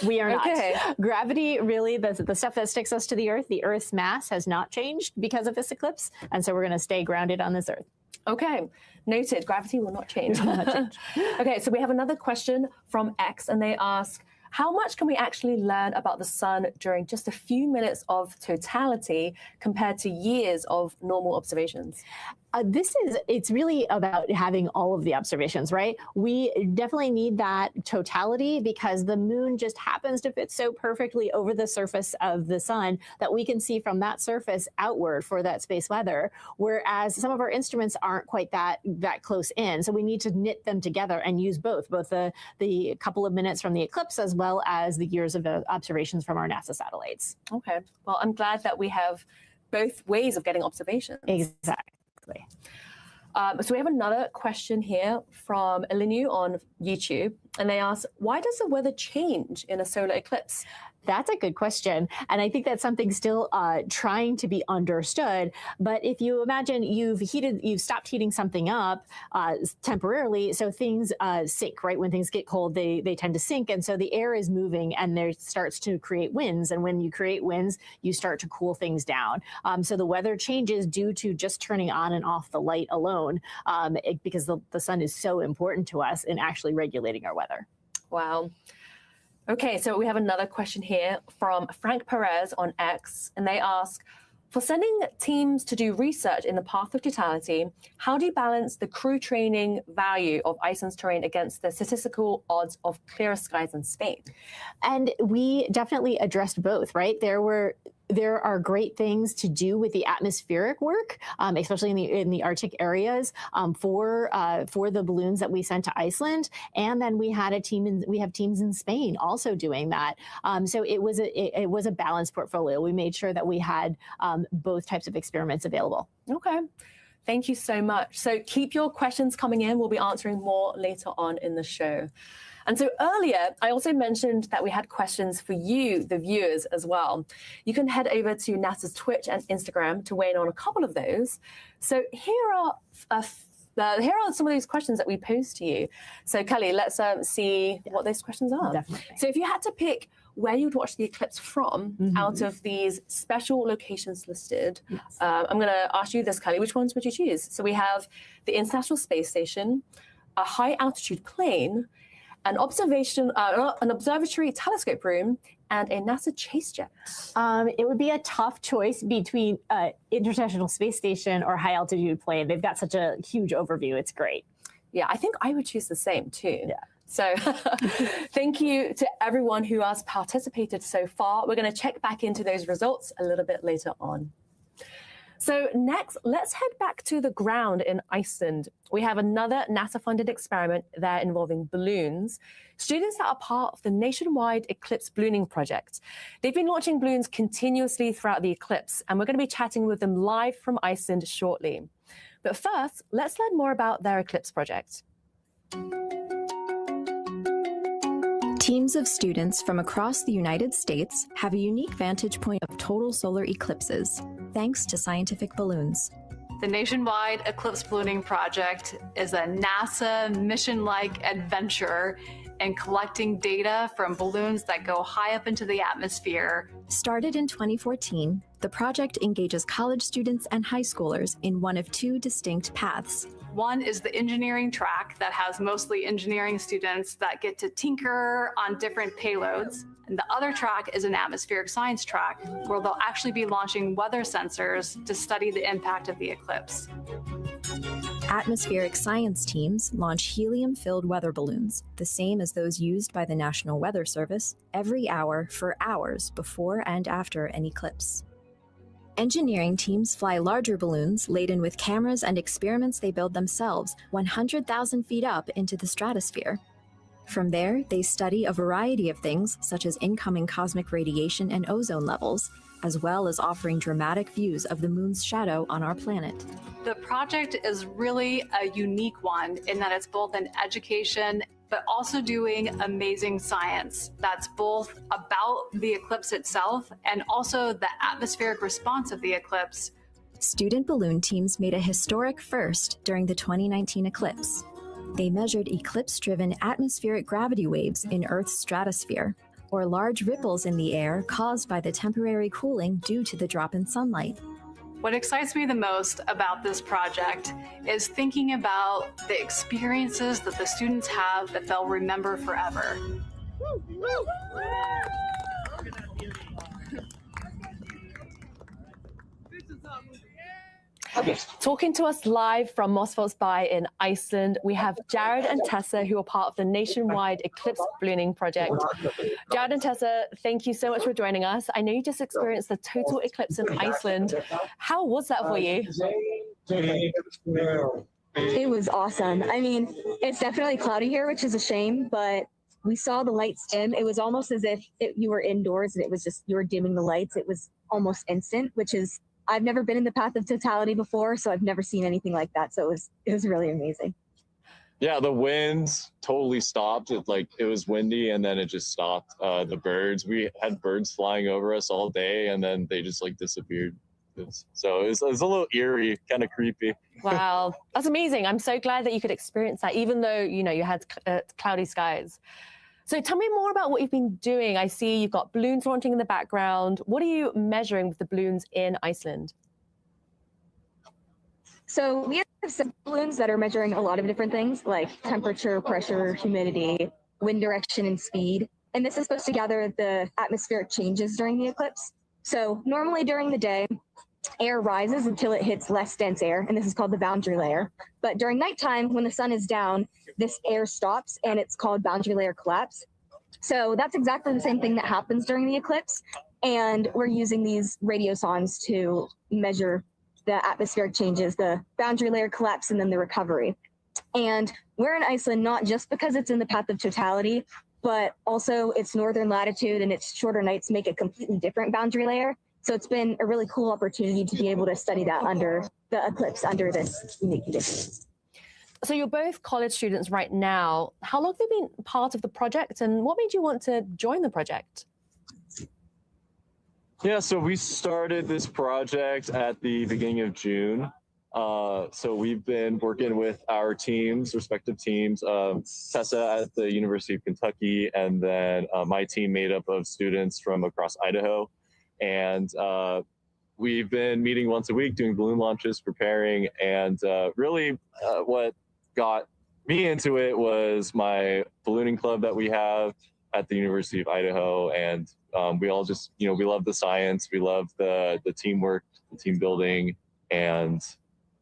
We are not. Okay. Gravity, really, the stuff that sticks us to the Earth's mass has not changed because of this eclipse. And so we're going to stay grounded on this Earth. Okay, noted. Gravity will not change. Okay, so we have another question from X, and they ask, how much can we actually learn about the sun during just a few minutes of totality compared to years of normal observations? It's really about having all of the observations, right? We definitely need that totality because the moon just happens to fit so perfectly over the surface of the sun that we can see from that surface outward for that space weather, whereas some of our instruments aren't quite that close in. So we need to knit them together and use both the couple of minutes from the eclipse as well as the years of observations from our NASA satellites. Okay, well, I'm glad that we have both ways of getting observations. Exactly. So we have another question here from Elinu on YouTube, and they ask, why does the weather change in a solar eclipse? That's a good question. And I think that's something still trying to be understood. But if you imagine you've stopped heating something up temporarily, so things sink, right? When things get cold, they tend to sink. And so the air is moving and there starts to create winds. And when you create winds, you start to cool things down. So the weather changes due to just turning on and off the light alone, because the sun is so important to us in actually regulating our weather. Wow. Okay, so we have another question here from Frank Perez on X, and they ask, for sending teams to do research in the path of totality, how do you balance the crew training value of Iceland's terrain against the statistical odds of clearer skies in Spain? And we definitely addressed both, right? There are great things to do with the atmospheric work, especially in the Arctic areas, for the balloons that we sent to Iceland, and then we have teams in Spain also doing that. So it was a balanced portfolio. We made sure that we had both types of experiments available. Okay. Thank you so much. So keep your questions coming in. We'll be answering more later on in the show. And so earlier, I also mentioned that we had questions for you, the viewers, as well. You can head over to NASA's Twitch and Instagram to weigh in on a couple of those. So here are some of these questions that we posed to you. So Kelly, let's see what those questions are. Definitely. So if you had to pick where you'd watch the eclipse from out of these special locations listed, I'm going to ask you this, Kelly. Which ones would you choose? So we have the International Space Station, a high altitude plane, an observatory telescope room, and a NASA chase jet. It would be a tough choice between International Space Station or high altitude plane. They've got such a huge overview. It's great. Yeah, I think I would choose the same too. Yeah. So thank you to everyone who has participated so far. We're going to check back into those results a little bit later on. So next, let's head back to the ground in Iceland. We have another NASA-funded experiment there involving balloons. Students that are part of the nationwide Eclipse ballooning project. They've been launching balloons continuously throughout the eclipse, and we're going to be chatting with them live from Iceland shortly. But first, let's learn more about their Eclipse project. Teams of students from across the United States have a unique vantage point of total solar eclipses, thanks to scientific balloons. The Nationwide Eclipse Ballooning Project is a NASA mission-like adventure in collecting data from balloons that go high up into the atmosphere. Started in 2014, the project engages college students and high schoolers in one of two distinct paths. One is the engineering track that has mostly engineering students that get to tinker on different payloads. And the other track is an atmospheric science track where they'll actually be launching weather sensors to study the impact of the eclipse. Atmospheric science teams launch helium-filled weather balloons, the same as those used by the National Weather Service, every hour for hours before and after an eclipse. Engineering teams fly larger balloons laden with cameras and experiments they build themselves 100,000 feet up into the stratosphere. From there, they study a variety of things such as incoming cosmic radiation and ozone levels, as well as offering dramatic views of the moon's shadow on our planet. The project is really a unique one in that it's both an education but also doing amazing science that's both about the eclipse itself and also the atmospheric response of the eclipse. Student balloon teams made a historic first during the 2019 eclipse. They measured eclipse-driven atmospheric gravity waves in Earth's stratosphere, or large ripples in the air caused by the temporary cooling due to the drop in sunlight. What excites me the most about this project is thinking about the experiences that the students have that they'll remember forever. Talking to us live from Mosfellsbæ in Iceland, we have Jared and Tessa, who are part of the nationwide Eclipse ballooning project. Jared and Tessa, thank you so much for joining us. I know you just experienced the total eclipse in Iceland. How was that for you? It was awesome. I mean, it's definitely cloudy here, which is a shame, but we saw the lights dim. It was almost as if you were indoors and it was just, you were dimming the lights. It was almost instant, which is, I've never been in the path of totality before, so I've never seen anything like that. So it was really amazing. Yeah, the wind totally stopped. It was windy and then it just stopped. We had birds flying over us all day and then they just disappeared. So it was a little eerie, kind of creepy. Wow, that's amazing. I'm so glad that you could experience that, even though, you had cloudy skies. So tell me more about what you've been doing. I see you've got balloons launching in the background. What are you measuring with the balloons in Iceland? So we have some balloons that are measuring a lot of different things like temperature, pressure, humidity, wind direction, and speed. And this is supposed to gather the atmospheric changes during the eclipse. So normally during the day, air rises until it hits less dense air, and this is called the boundary layer. But during nighttime, when the sun is down, this air stops, and it's called boundary layer collapse. So that's exactly the same thing that happens during the eclipse. And we're using these radiosondes to measure the atmospheric changes, the boundary layer collapse, and then the recovery. And we're in Iceland not just because it's in the path of totality, but also its northern latitude and its shorter nights make a completely different boundary layer. So it's been a really cool opportunity to be able to study that under the eclipse, under this unique conditions. So you're both college students right now. How long have you been part of the project, and what made you want to join the project? Yeah, so we started this project at the beginning of June. So we've been working with our teams, respective teams, Tessa at the University of Kentucky, and then my team made up of students from across Idaho. And we've been meeting once a week, doing balloon launches, preparing, and really what got me into it was my ballooning club that we have at the University of Idaho, and we all just, we love the science, we love the teamwork, the team building, and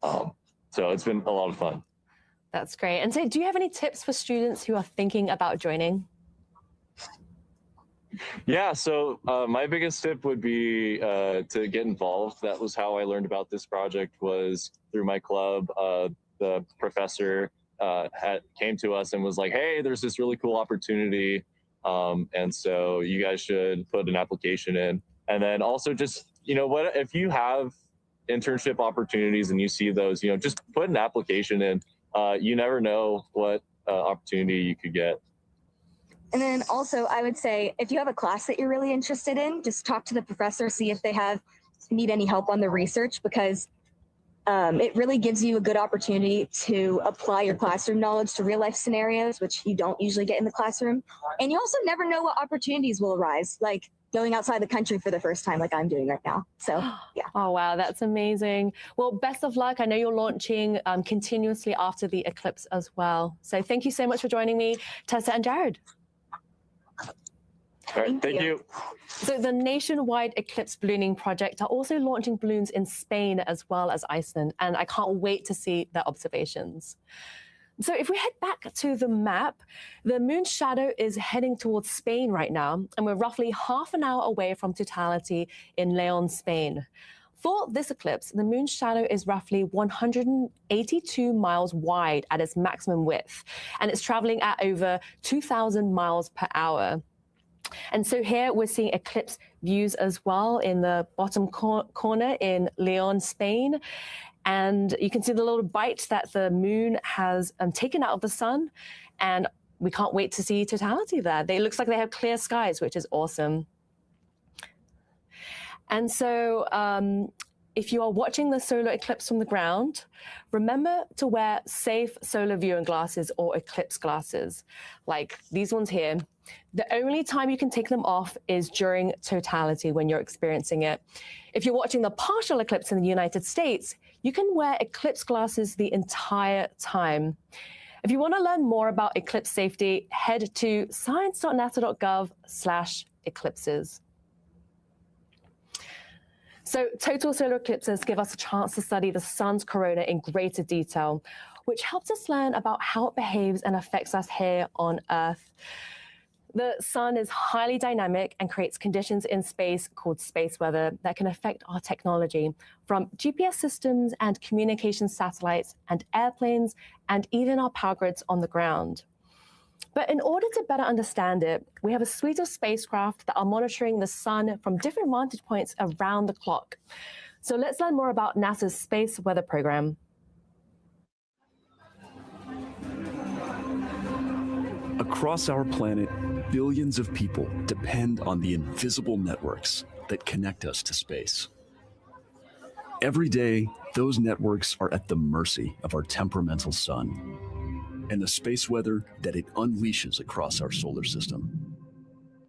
so it's been a lot of fun. That's great. And so do you have any tips for students who are thinking about joining? Yeah, so my biggest tip would be to get involved. That was how I learned about this project, was through my club. The professor came to us and was like, hey, there's this really cool opportunity. And so you guys should put an application in. And then also just, if you have internship opportunities and you see those, just put an application in. You never know what opportunity you could get. And then also I would say, if you have a class that you're really interested in, just talk to the professor, see if they need any help on the research, because it really gives you a good opportunity to apply your classroom knowledge to real life scenarios, which you don't usually get in the classroom. And you also never know what opportunities will arise, like going outside the country for the first time, like I'm doing right now. So, yeah. Oh, wow, that's amazing. Well, best of luck. I know you're launching continuously after the eclipse as well. So thank you so much for joining me, Tessa and Jared. All right, thank you. So the nationwide Eclipse ballooning project are also launching balloons in Spain as well as Iceland, and I can't wait to see their observations. So if we head back to the map, the moon's shadow is heading towards Spain right now, and we're roughly half an hour away from totality in León, Spain. For this eclipse, the moon's shadow is roughly 182 miles wide at its maximum width, and it's traveling at over 2,000 miles per hour. And so here we're seeing eclipse views as well in the bottom corner in León, Spain. And you can see the little bite that the moon has taken out of the sun. And we can't wait to see totality there. It looks like they have clear skies, which is awesome. And so if you are watching the solar eclipse from the ground, remember to wear safe solar viewing glasses or eclipse glasses, like these ones here. The only time you can take them off is during totality when you're experiencing it. If you're watching the partial eclipse in the United States, you can wear eclipse glasses the entire time. If you want to learn more about eclipse safety, head to science.nasa.gov/eclipses. So total solar eclipses give us a chance to study the sun's corona in greater detail, which helps us learn about how it behaves and affects us here on Earth. The sun is highly dynamic and creates conditions in space called space weather that can affect our technology, from GPS systems and communication satellites and airplanes, and even our power grids on the ground. But in order to better understand it, we have a suite of spacecraft that are monitoring the sun from different vantage points around the clock. So let's learn more about NASA's space weather program. Across our planet, billions of people depend on the invisible networks that connect us to space. Every day, those networks are at the mercy of our temperamental sun and the space weather that it unleashes across our solar system.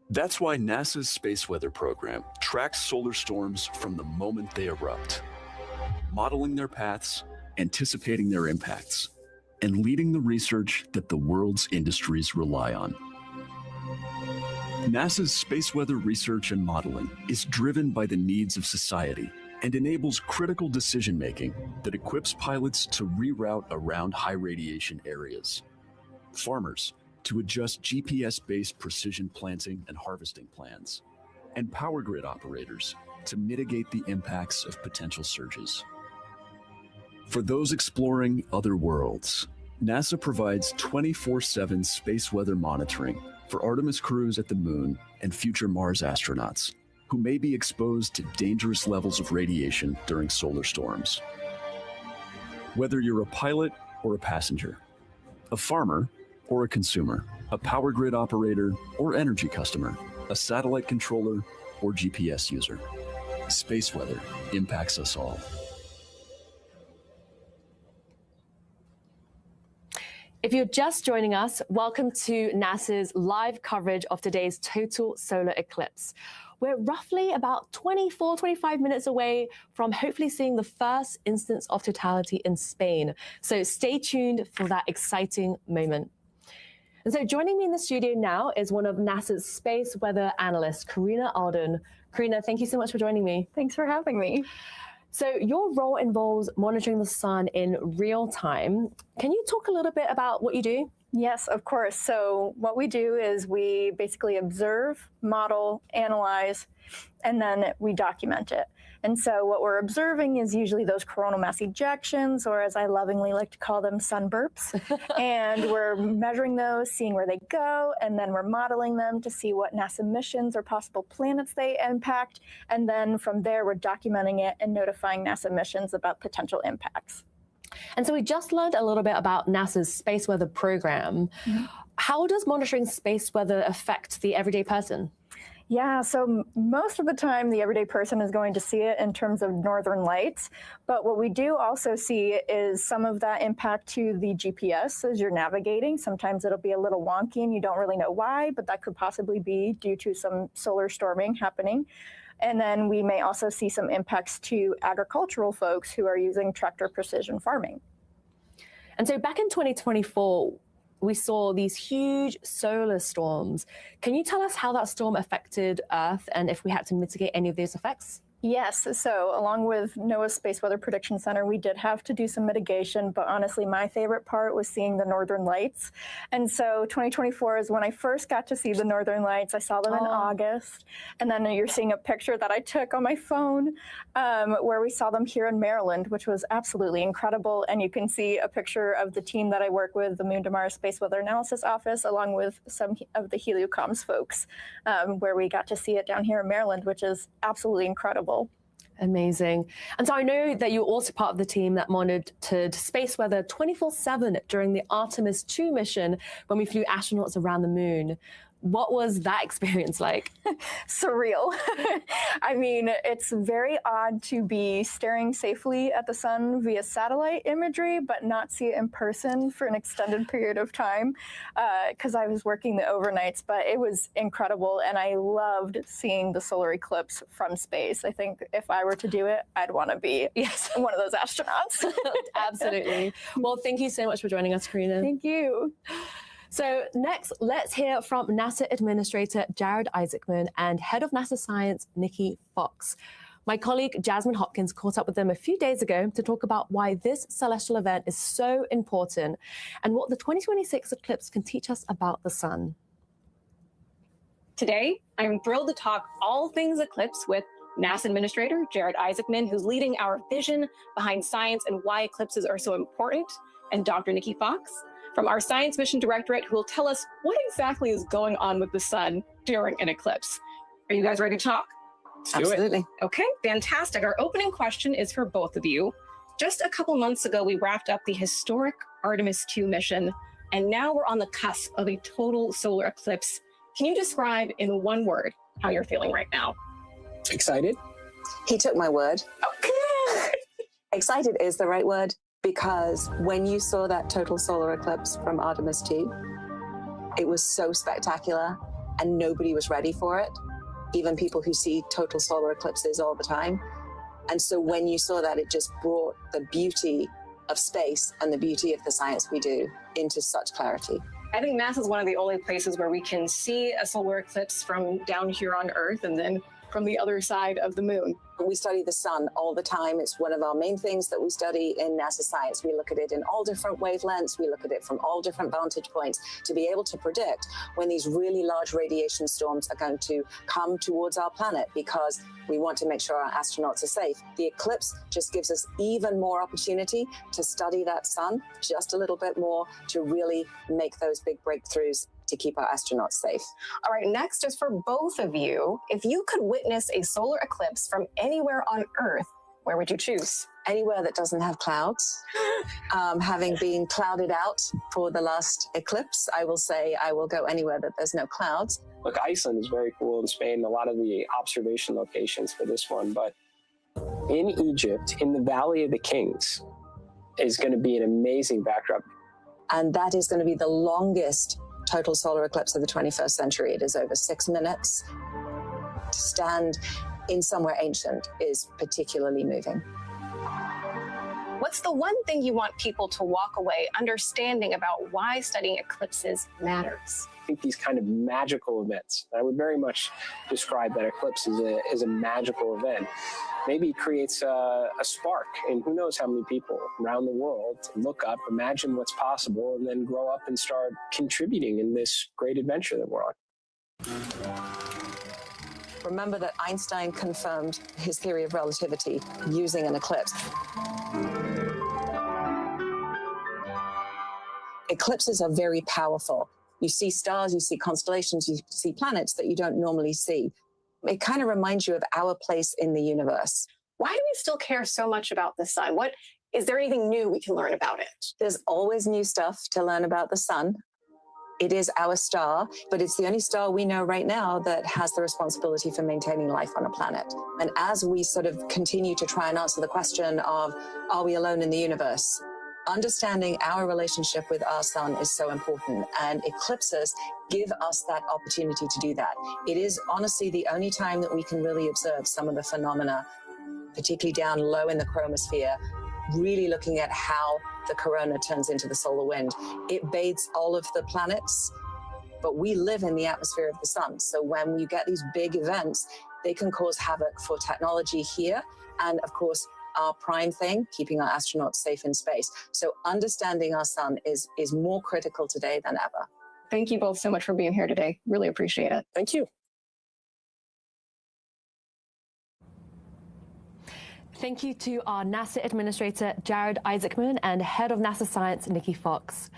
That's why NASA's Space Weather Program tracks solar storms from the moment they erupt, modeling their paths, anticipating their impacts, and leading the research that the world's industries rely on. NASA's space weather research and modeling is driven by the needs of society and enables critical decision-making that equips pilots to reroute around high radiation areas, farmers to adjust GPS-based precision planting and harvesting plans, and power grid operators to mitigate the impacts of potential surges. For those exploring other worlds, NASA provides 24/7 space weather monitoring for Artemis crews at the Moon and future Mars astronauts who may be exposed to dangerous levels of radiation during solar storms. Whether you're a pilot or a passenger, a farmer or a consumer, a power grid operator or energy customer, a satellite controller or GPS user, space weather impacts us all. If you're just joining us, welcome to NASA's live coverage of today's total solar eclipse. We're roughly about 25 minutes away from hopefully seeing the first instance of totality in Spain. So stay tuned for that exciting moment. And so joining me in the studio now is one of NASA's space weather analysts, Karina Alden. Karina, thank you so much for joining me. Thanks for having me. So your role involves monitoring the sun in real time. Can you talk a little bit about what you do? Yes, of course. So what we do is we basically observe, model, analyze, and then we document it. And so what we're observing is usually those coronal mass ejections, or as I lovingly like to call them, sun burps. And we're measuring those, seeing where they go, and then we're modeling them to see what NASA missions or possible planets they impact. And then from there, we're documenting it and notifying NASA missions about potential impacts. And so we just learned a little bit about NASA's space weather program. Mm-hmm. How does monitoring space weather affect the everyday person? Yeah, so most of the time, the everyday person is going to see it in terms of northern lights. But what we do also see is some of that impact to the GPS as you're navigating. Sometimes it'll be a little wonky and you don't really know why, but that could possibly be due to some solar storming happening. And then we may also see some impacts to agricultural folks who are using tractor precision farming. And so back in 2024, we saw these huge solar storms. Can you tell us how that storm affected Earth and if we had to mitigate any of those effects? Yes, so along with NOAA's Space Weather Prediction Center, we did have to do some mitigation, but honestly, my favorite part was seeing the northern lights. And so 2024 is when I first got to see the northern lights. I saw them in August, and then you're seeing a picture that I took on my phone where we saw them here in Maryland, which was absolutely incredible. And you can see a picture of the team that I work with, the Moon to Mars Space Weather Analysis Office, along with some of the Heliocomms folks, where we got to see it down here in Maryland, which is absolutely incredible. Amazing. And so I know that you're also part of the team that monitored space weather 24/7 during the Artemis 2 mission when we flew astronauts around the moon. What was that experience like? Surreal. I mean, it's very odd to be staring safely at the sun via satellite imagery, but not see it in person for an extended period of time because I was working the overnights, but it was incredible. And I loved seeing the solar eclipse from space. I think if I were to do it, I'd want to be one of those astronauts. Absolutely. Well, thank you so much for joining us, Karina. Thank you. So next, let's hear from NASA Administrator Jared Isaacman and Head of NASA Science, Nikki Fox. My colleague Jasmine Hopkins caught up with them a few days ago to talk about why this celestial event is so important and what the 2026 eclipse can teach us about the sun. Today, I'm thrilled to talk all things eclipse with NASA Administrator Jared Isaacman, who's leading our vision behind science and why eclipses are so important, and Dr. Nikki Fox from our Science Mission Directorate, who will tell us what exactly is going on with the sun during an eclipse. Are you guys ready to talk? Absolutely. Okay, fantastic. Our opening question is for both of you. Just a couple months ago, we wrapped up the historic Artemis 2 mission. And now we're on the cusp of a total solar eclipse. Can you describe in one word how you're feeling right now? Excited. He took my word. Okay. Excited is the right word, because when you saw that total solar eclipse from Artemis 2, it was so spectacular and nobody was ready for it, even people who see total solar eclipses all the time. And so when you saw that, it just brought the beauty of space and the beauty of the science we do into such clarity. I think NASA is one of the only places where we can see a solar eclipse from down here on Earth and then from the other side of the moon. We study the sun all the time. It's one of our main things that we study in NASA science. We look at it in all different wavelengths. We look at it from all different vantage points to be able to predict when these really large radiation storms are going to come towards our planet, because we want to make sure our astronauts are safe. The eclipse just gives us even more opportunity to study that sun just a little bit more, to really make those big breakthroughs to keep our astronauts safe. All right, next is for both of you. If you could witness a solar eclipse from anywhere on Earth, where would you choose? Anywhere that doesn't have clouds. Having been clouded out for the last eclipse, I will say I will go anywhere that there's no clouds. Look, Iceland is very cool in Spain, a lot of the observation locations for this one, but in Egypt, in the Valley of the Kings, is going to be an amazing backdrop. And that is going to be the longest total solar eclipse of the 21st century. It is over 6 minutes. To stand in somewhere ancient is particularly moving. What's the one thing you want people to walk away understanding about why studying eclipses matters? I think these kind of magical events, I would very much describe that eclipse as a magical event. Maybe it creates a spark, and who knows how many people around the world to look up, imagine what's possible, and then grow up and start contributing in this great adventure that we're on. Remember that Einstein confirmed his theory of relativity using an eclipse. Eclipses are very powerful. You see stars, you see constellations, you see planets that you don't normally see. It kind of reminds you of our place in the universe. Why do we still care so much about the sun? Is there anything new we can learn about it? There's always new stuff to learn about the sun. It is our star, but it's the only star we know right now that has the responsibility for maintaining life on a planet. And as we sort of continue to try and answer the question of, are we alone in the universe? Understanding our relationship with our sun is so important, and eclipses give us that opportunity to do that. It is honestly the only time that we can really observe some of the phenomena, particularly down low in the chromosphere, really looking at how the corona turns into the solar wind. It bathes all of the planets, but we live in the atmosphere of the sun. So when you get these big events, they can cause havoc for technology here, and of course, our prime thing, keeping our astronauts safe in space. So understanding our sun is more critical today than ever. Thank you both so much for being here today. Really appreciate it. Thank you. Thank you to our NASA Administrator, Jared Isaacman, and Head of NASA Science, Nikki Fox.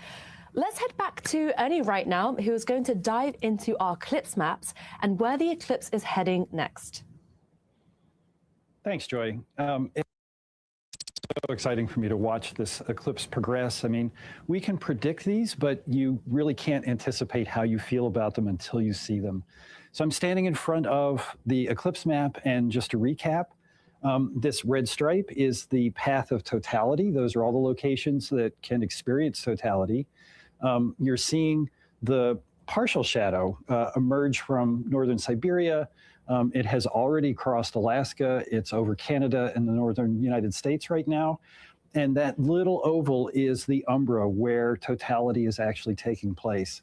Let's head back to Ernie right now, who is going to dive into our eclipse maps and where the eclipse is heading next. Thanks, Joy. It's so exciting for me to watch this eclipse progress. I mean, we can predict these, but you really can't anticipate how you feel about them until you see them. So I'm standing in front of the eclipse map, and just to recap, this red stripe is the path of totality. Those are all the locations that can experience totality. You're seeing the partial shadow emerge from northern Siberia. It has already crossed Alaska. It's over Canada and the northern United States right now. And that little oval is the umbra where totality is actually taking place.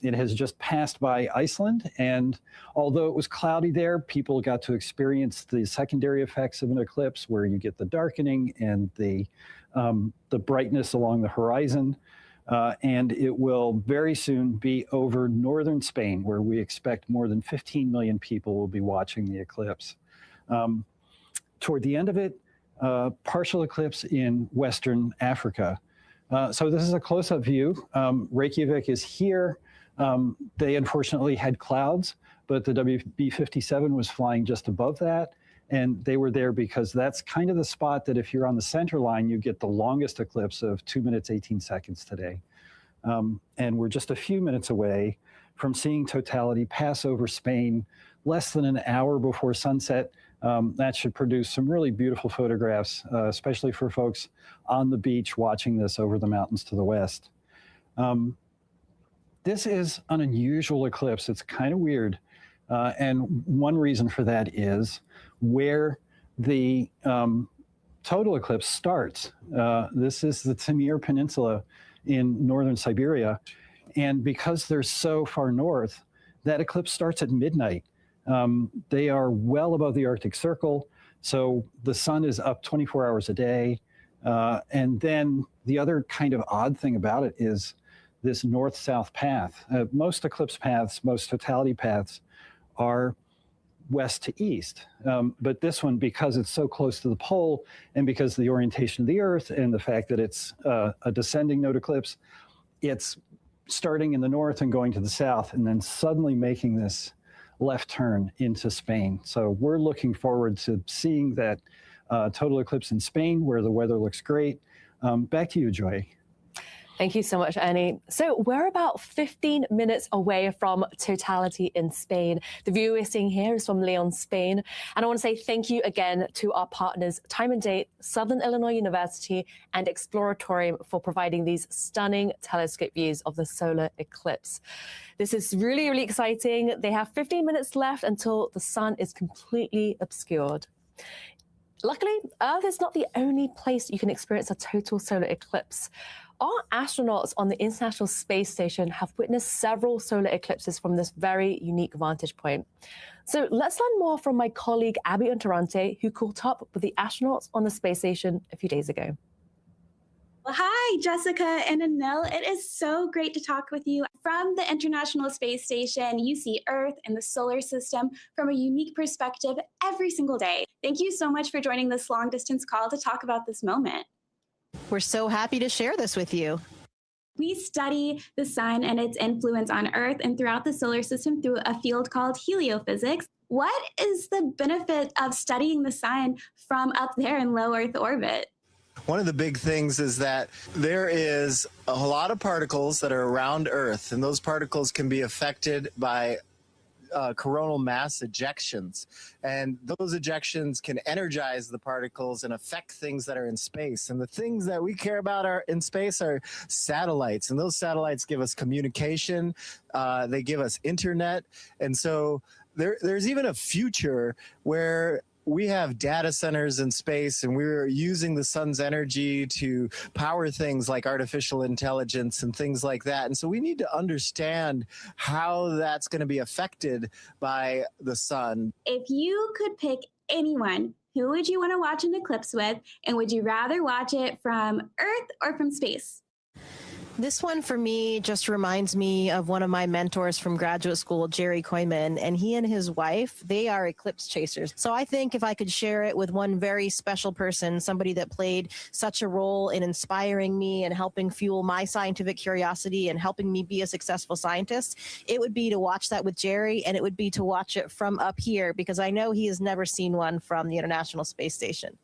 It has just passed by Iceland, and although it was cloudy there, people got to experience the secondary effects of an eclipse where you get the darkening and the brightness along the horizon. And it will very soon be over northern Spain, where we expect more than 15 million people will be watching the eclipse. Toward the end of it, partial eclipse in Western Africa. So this is a close-up view. Reykjavík is here. They unfortunately had clouds, but the WB-57 was flying just above that. And they were there because that's kind of the spot that if you're on the center line, you get the longest eclipse of 2 minutes, 18 seconds today. And we're just a few minutes away from seeing totality pass over Spain less than an hour before sunset. That should produce some really beautiful photographs, especially for folks on the beach watching this over the mountains to the west. This is an unusual eclipse. It's kind of weird. And one reason for that is where the total eclipse starts. This is the Meteor Peninsula in northern Siberia. And because they're so far north, that eclipse starts at midnight. They are well above the Arctic Circle, so the sun is up 24 hours a day. And then the other kind of odd thing about it is this north-south path. Most eclipse paths, most totality paths are west to east. But this one, because it's so close to the pole and because of the orientation of the Earth and the fact that it's a descending node eclipse, it's starting in the north and going to the south and then suddenly making this left turn into Spain. So we're looking forward to seeing that total eclipse in Spain where the weather looks great. Back to you, Joy. Thank you so much, Ernie. So we're about 15 minutes away from totality in Spain. The view we're seeing here is from Leon, Spain. And I want to say thank you again to our partners, Time and Date, Southern Illinois University, and Exploratorium for providing these stunning telescope views of the solar eclipse. This is really, really exciting. They have 15 minutes left until the sun is completely obscured. Luckily, Earth is not the only place you can experience a total solar eclipse. Our astronauts on the International Space Station have witnessed several solar eclipses from this very unique vantage point. So let's learn more from my colleague, Abby Unterante, who caught up with the astronauts on the space station a few days ago. Well, hi, Jessica and Anil. It is so great to talk with you. From the International Space Station, you see Earth and the solar system from a unique perspective every single day. Thank you so much for joining this long-distance call to talk about this moment. We're so happy to share this with you. We study the sun and its influence on Earth and throughout the solar system through a field called heliophysics. What is the benefit of studying the sun from up there in low Earth orbit? One of the big things is that there is a lot of particles that are around Earth, and those particles can be affected by coronal mass ejections. And those ejections can energize the particles and affect things that are in space. And the things that we care about in space are satellites. And those satellites give us communication. They give us internet. And so there's even a future where we have data centers in space and we're using the sun's energy to power things like artificial intelligence and things like that. And so we need to understand how that's going to be affected by the sun. If you could pick anyone, who would you want to watch an eclipse with? And would you rather watch it from Earth or from space? This one for me just reminds me of one of my mentors from graduate school, Jerry Koyman, and he and his wife, they are eclipse chasers. So I think if I could share it with one very special person, somebody that played such a role in inspiring me and helping fuel my scientific curiosity and helping me be a successful scientist, it would be to watch that with Jerry, and it would be to watch it from up here because I know he has never seen one from the International Space Station.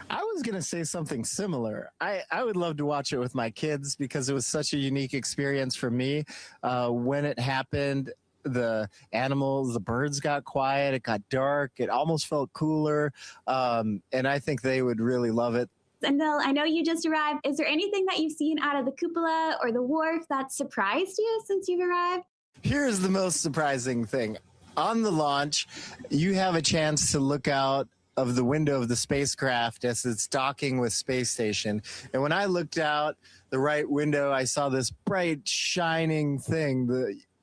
I was going to say something similar. I would love to watch it with my kids because it was such a unique experience for me. When it happened, the animals, the birds got quiet, it got dark, it almost felt cooler, and I think they would really love it. And Bill, I know you just arrived. Is there anything that you've seen out of the cupola or the wharf that surprised you since you've arrived? Here's the most surprising thing. On the launch, you have a chance to look out of the window of the spacecraft as it's docking with space station. And when I looked out the right window, I saw this bright, shining thing,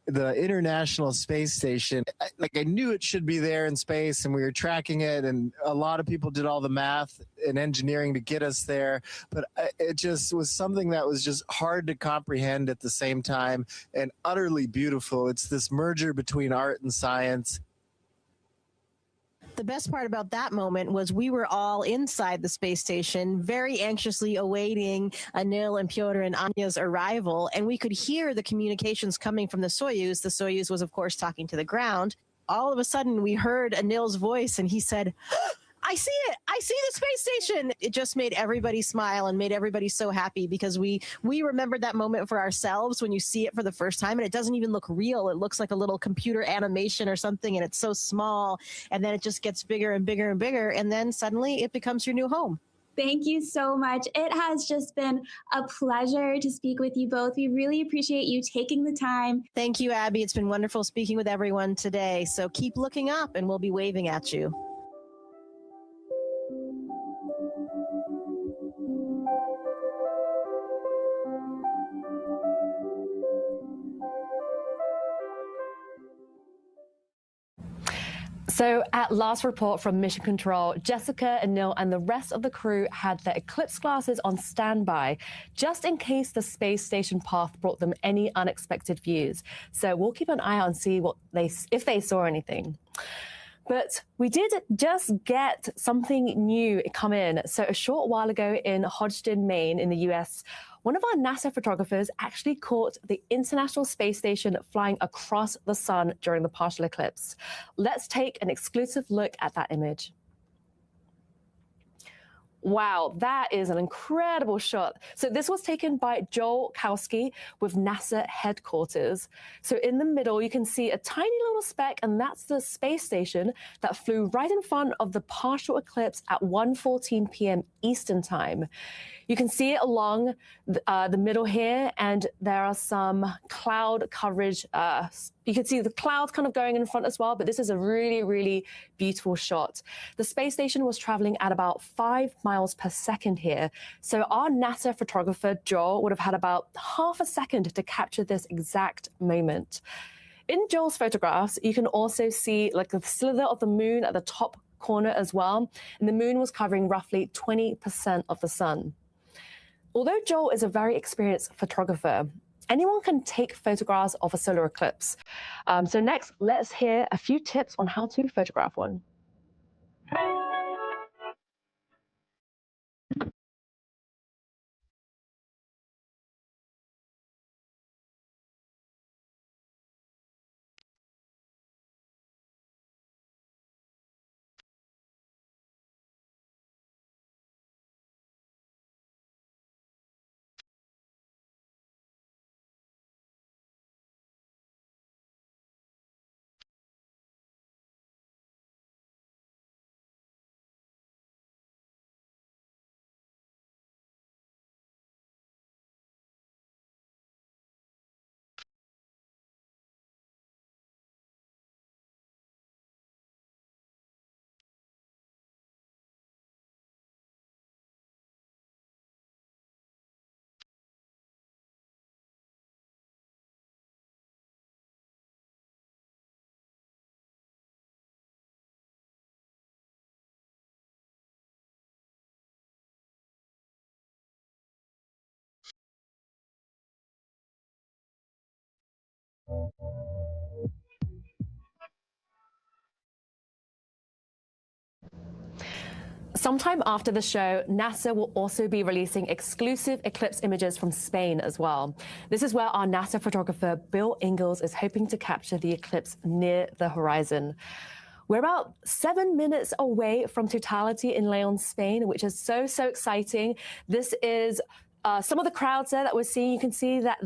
the International Space Station. I knew it should be there in space, and we were tracking it, and a lot of people did all the math and engineering to get us there. But it just was something that was just hard to comprehend at the same time and utterly beautiful. It's this merger between art and science. The best part about that moment was we were all inside the space station, very anxiously awaiting Anil and Piotr and Anya's arrival, and we could hear the communications coming from the Soyuz. The Soyuz was, of course, talking to the ground. All of a sudden, we heard Anil's voice, and he said, I see it. I see the space station. It just made everybody smile and made everybody so happy because we remembered that moment for ourselves when you see it for the first time, and it doesn't even look real. It looks like a little computer animation or something, and it's so small, and then it just gets bigger and bigger and bigger, and then suddenly it becomes your new home. Thank you so much. It has just been a pleasure to speak with you both. We really appreciate you taking the time. Thank you, Abby. It's been wonderful speaking with everyone today. So keep looking up and we'll be waving at you. So at last report from Mission Control, Jessica and Neil and the rest of the crew had their eclipse glasses on standby, just in case the space station path brought them any unexpected views. So we'll keep an eye out and see if they saw anything. But we did just get something new come in. So a short while ago in Hodgdon, Maine in the US, one of our NASA photographers actually caught the International Space Station flying across the sun during the partial eclipse. Let's take an exclusive look at that image. Wow, that is an incredible shot. So this was taken by Joel Kowski with NASA headquarters. So in the middle, you can see a tiny little speck, and that's the space station that flew right in front of the partial eclipse at 1:14 p.m. Eastern time. You can see it along the middle here, and there are some cloud coverage. You can see the clouds kind of going in front as well, but this is a really, really beautiful shot. The space station was traveling at about 5 miles per second here. So our NASA photographer, Joel, would have had about half a second to capture this exact moment. In Joel's photographs, you can also see like the slither of the moon at the top corner as well. And the moon was covering roughly 20% of the sun. Although Joel is a very experienced photographer, anyone can take photographs of a solar eclipse. So next, let's hear a few tips on how to photograph one. Sometime after the show, NASA will also be releasing exclusive eclipse images from Spain as well. This is where our NASA photographer, Bill Ingalls, is hoping to capture the eclipse near the horizon. We're about 7 minutes away from totality in Leon, Spain, which is so, so exciting. This is some of the crowds there that we're seeing. You can see that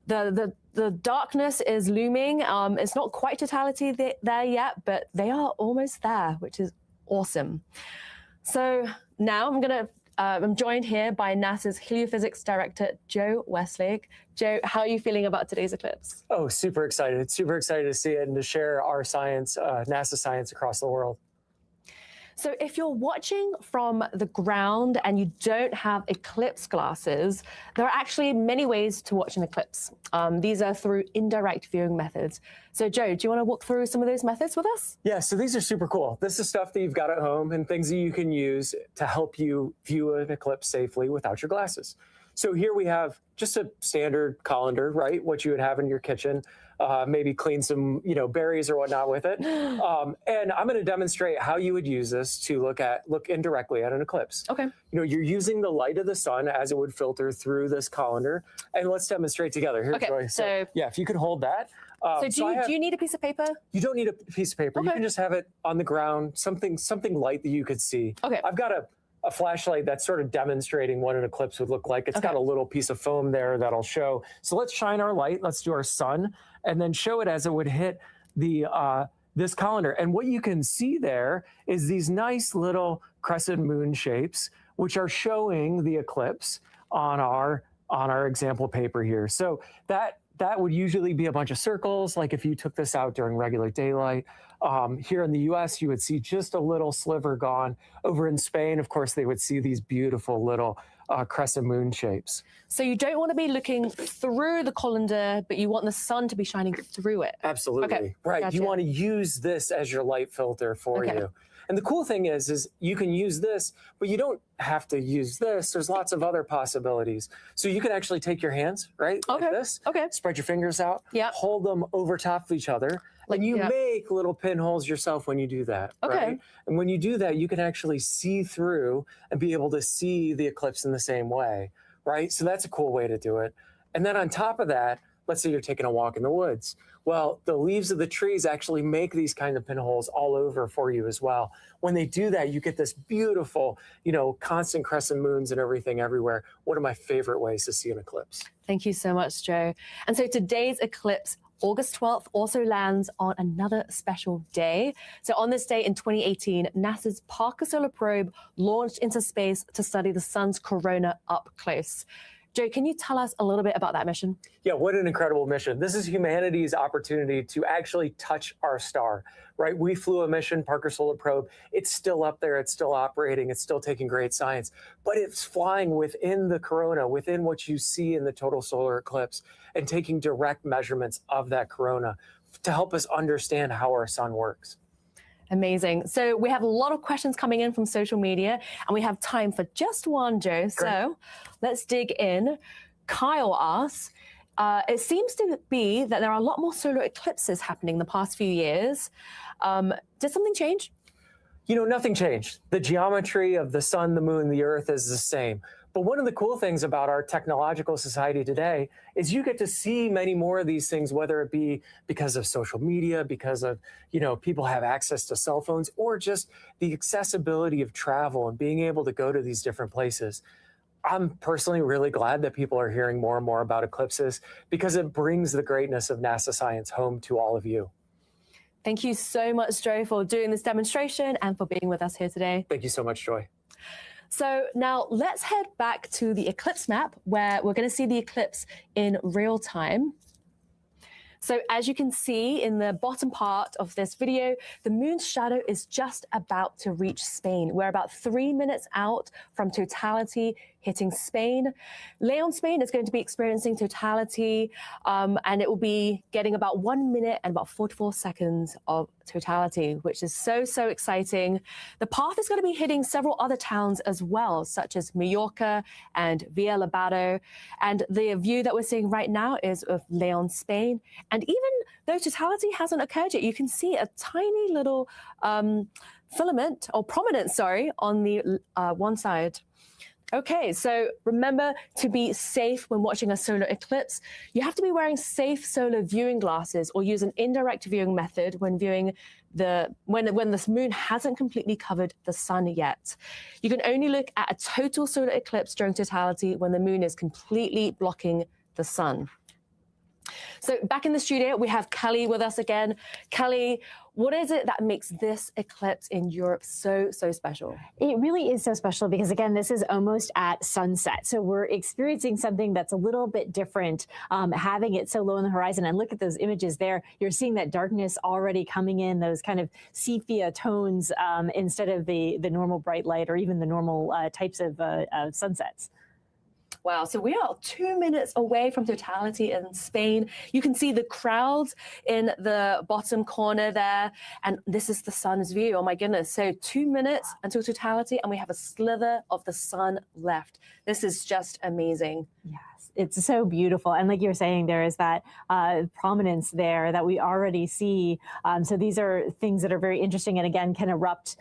the darkness is looming. It's not quite totality there yet, but they are almost there, which is awesome. So now I'm joined here by NASA's Heliophysics Director, Joe Westlake. Joe, how are you feeling about today's eclipse? Oh, super excited. Super excited to see it and to share our science, NASA science across the world. So if you're watching from the ground and you don't have eclipse glasses, there are actually many ways to watch an eclipse. These are through indirect viewing methods. So Joe, do you want to walk through some of those methods with us? Yeah, so these are super cool. This is stuff that you've got at home and things that you can use to help you view an eclipse safely without your glasses. So here we have just a standard colander, right? What you would have in your kitchen. Maybe clean some, berries or whatnot with it. And I'm going to demonstrate how you would use this to look indirectly at an eclipse. Okay. You're using the light of the sun as it would filter through this colander. And let's demonstrate together. Here, okay, Joy. So yeah, if you could hold that. Um, So do you need a piece of paper? You don't need a piece of paper. Okay. You can just have it on the ground, something light that you could see. Okay. I've got a flashlight that's sort of demonstrating what an eclipse would look like. It's got a little piece of foam there that'll show. So let's shine our light. Let's do our sun and then show it as it would hit the this colander. And what you can see there is these nice little crescent moon shapes, which are showing the eclipse on our example paper here. So that would usually be a bunch of circles, like if you took this out during regular daylight. Here in the US, you would see just a little sliver gone. Over in Spain, of course, they would see these beautiful little crescent moon shapes. So you don't want to be looking through the colander, but you want the sun to be shining through it. Absolutely. Okay. Right. Gotcha. You want to use this as your light filter for you. And the cool thing is you can use this, but you don't have to use this. There's lots of other possibilities. So you can actually take your hands, right? Like this. Okay. Spread your fingers out. Yeah. Hold them over top of each other. Like, and you yeah. make little pinholes yourself when you do that. Okay. Right? And when you do that, you can actually see through and be able to see the eclipse in the same way, right? So that's a cool way to do it. And then on top of that, let's say you're taking a walk in the woods. Well, the leaves of the trees actually make these kind of pinholes all over for you as well. When they do that, you get this beautiful, constant crescent moons and everything everywhere. One of my favorite ways to see an eclipse. Thank you so much, Joe. And so today's eclipse, August 12th, also lands on another special day. So on this day in 2018, NASA's Parker Solar Probe launched into space to study the sun's corona up close. Joe, can you tell us a little bit about that mission? Yeah, what an incredible mission. This is humanity's opportunity to actually touch our star, right? We flew a mission, Parker Solar Probe. It's still up there. It's still operating. It's still taking great science. But it's flying within the corona, within what you see in the total solar eclipse, and taking direct measurements of that corona to help us understand how our sun works. Amazing. So we have a lot of questions coming in from social media, and we have time for just one, Joe. Great. So let's dig in. Kyle asks, it seems to be that there are a lot more solar eclipses happening the past few years. Did something change? Nothing changed. The geometry of the sun, the moon, the earth is the same. But one of the cool things about our technological society today is you get to see many more of these things, whether it be because of social media, because of, people have access to cell phones, or just the accessibility of travel and being able to go to these different places. I'm personally really glad that people are hearing more and more about eclipses because it brings the greatness of NASA science home to all of you. Thank you so much, Joe, for doing this demonstration and for being with us here today. Thank you so much, Joy. So now let's head back to the eclipse map where we're going to see the eclipse in real time. So as you can see in the bottom part of this video, the moon's shadow is just about to reach Spain. We're about 3 minutes out from totality hitting Spain. Leon, Spain is going to be experiencing totality, and it will be getting about 1 minute and about 44 seconds of totality, which is so exciting. The path is going to be hitting several other towns as well, such as Mallorca and Villalobado. And the view that we're seeing right now is of Leon, Spain. And even though totality hasn't occurred yet, you can see a tiny little filament, or prominence, sorry, on the one side. Okay, so remember to be safe when watching a solar eclipse. You have to be wearing safe solar viewing glasses or use an indirect viewing method when viewing when the moon hasn't completely covered the sun yet. You can only look at a total solar eclipse during totality when the moon is completely blocking the sun. So back in the studio, we have Kelly with us again. Kelly, what is it that makes this eclipse in Europe so special? It really is so special because, again, this is almost at sunset. So we're experiencing something that's a little bit different, having it so low on the horizon. And look at those images there. You're seeing that darkness already coming in, those kind of sepia tones instead of the normal bright light or even the normal types of sunsets. Wow, so we are 2 minutes away from totality in Spain. You can see the crowds in the bottom corner there, and this is the sun's view. Oh my goodness, so 2 minutes until totality, and we have a slither of the sun left. This is just amazing. Yes, it's so beautiful. And like you're saying, there is that prominence there that we already see. So these are things that are very interesting and, again, can erupt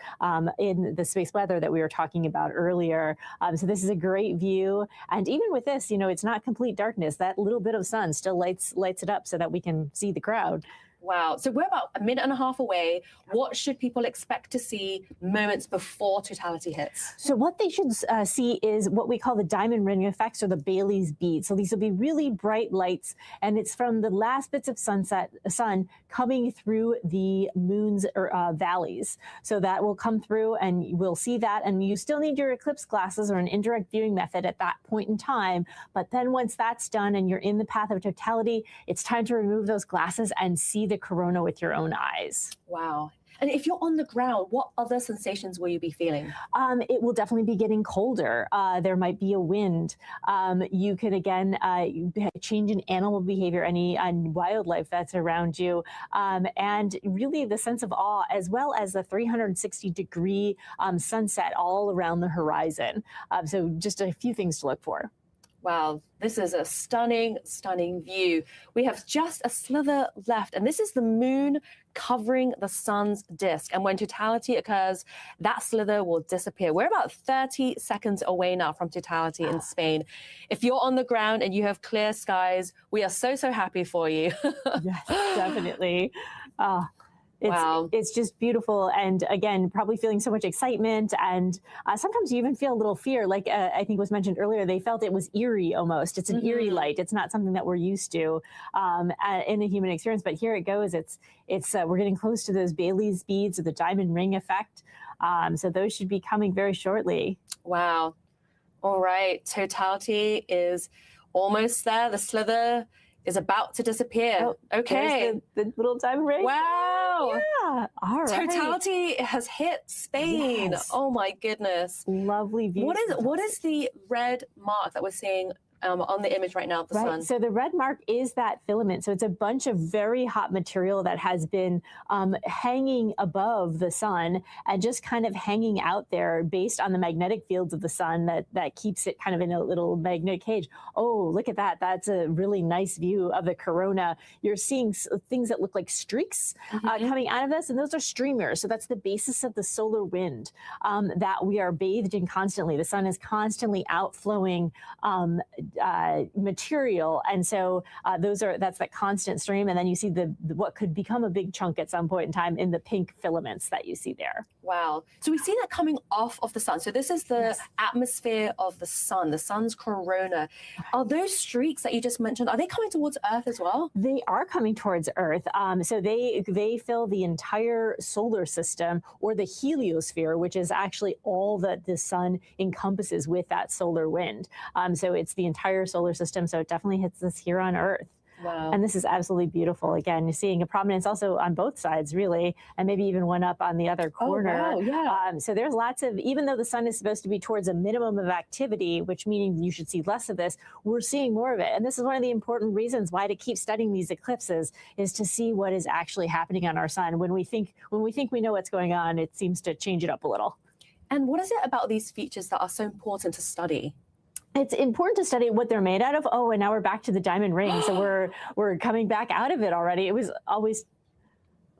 in the space weather that we were talking about earlier. So this is a great view. And And even with this, it's not complete darkness. That little bit of sun still lights it up so that we can see the crowd. Wow. So we're about a minute and a half away. What should people expect to see moments before totality hits? So what they should see is what we call the diamond ring effects, or the Bailey's beads. So these will be really bright lights, and it's from the last bits of sun coming through the moon's valleys. So that will come through, and we'll see that. And you still need your eclipse glasses or an indirect viewing method at that point in time. But then once that's done and you're in the path of totality, it's time to remove those glasses and see the corona with your own eyes. Wow. And if you're on the ground, what other sensations will you be feeling? It will definitely be getting colder. There might be a wind. You could, again, change in animal behavior, any wildlife that's around you. And really the sense of awe, as well as the 360-degree sunset all around the horizon. So just a few things to look for. Wow, this is a stunning, stunning view. We have just a slither left, and this is the moon covering the sun's disk. And when totality occurs, that slither will disappear. We're about 30 seconds away now from totality in Spain. If you're on the ground and you have clear skies, we are so, so happy for you. Yes, definitely. Wow. It's just beautiful. And again, probably feeling so much excitement. And sometimes you even feel a little fear. Like I think was mentioned earlier, they felt it was eerie almost. It's an eerie light. It's not something that we're used to in a human experience. But here it goes. We're getting close to those Bailey's beads, or the diamond ring effect. So those should be coming very shortly. Wow. All right. Totality is almost there. The slither is about to disappear. Oh, okay. The little diamond ring. Wow. Yeah. All right. Totality has hit Spain. Yes. Oh my goodness. Lovely view. What is the red mark that we're seeing on the image right now of the sun? So the red mark is that filament. So it's a bunch of very hot material that has been hanging above the sun and just kind of hanging out there based on the magnetic fields of the sun that keeps it kind of in a little magnetic cage. Oh, look at that. That's a really nice view of the corona. You're seeing things that look like streaks coming out of this, and those are streamers. So that's the basis of the solar wind that we are bathed in constantly. The sun is constantly outflowing material, and so that's that constant stream. And then you see what could become a big chunk at some point in time in the pink filaments that you see there. Wow. So we see that coming off of the sun. So this is the atmosphere of the sun's corona. Are those streaks that you just mentioned, are they coming towards Earth as well? They are coming towards Earth. So they fill the entire solar system, or the heliosphere, which is actually all that the sun encompasses with that solar wind. So it's the entire solar system. So it definitely hits us here on Earth. Wow. And this is absolutely beautiful. Again, you're seeing a prominence also on both sides, really, and maybe even one up on the other corner. Oh, wow, yeah. So there's lots of, even though the sun is supposed to be towards a minimum of activity, which meaning you should see less of this, we're seeing more of it. And this is one of the important reasons why to keep studying these eclipses, is to see what is actually happening on our sun. When we think we know what's going on, it seems to change it up a little. And what is it about these features that are so important to study? It's important to study what they're made out of. Oh, and now we're back to the diamond ring. So we're coming back out of it already. It was always,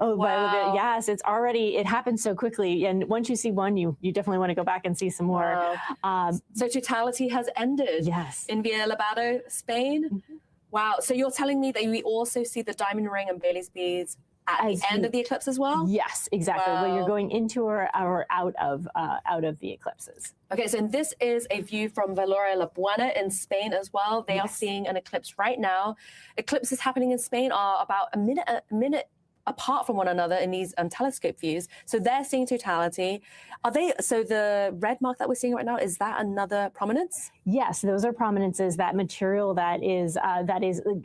wow. Yes, it happens so quickly. And once you see one, you definitely want to go back and see some more. Wow. So totality has ended. Yes. In Villalobado, Spain. Wow. So you're telling me that we also see the diamond ring and Bailey's beads at the end of the eclipse as well? Yes, exactly. Wow. When you're going into or out of the eclipses. Okay, so this is a view from Valoria La Buena in Spain as well. They are seeing an eclipse right now. Eclipses happening in Spain are about a minute apart from one another in these telescope views. So they're seeing totality. So the red mark that we're seeing right now, is that another prominence? Yes, those are prominences, that material that is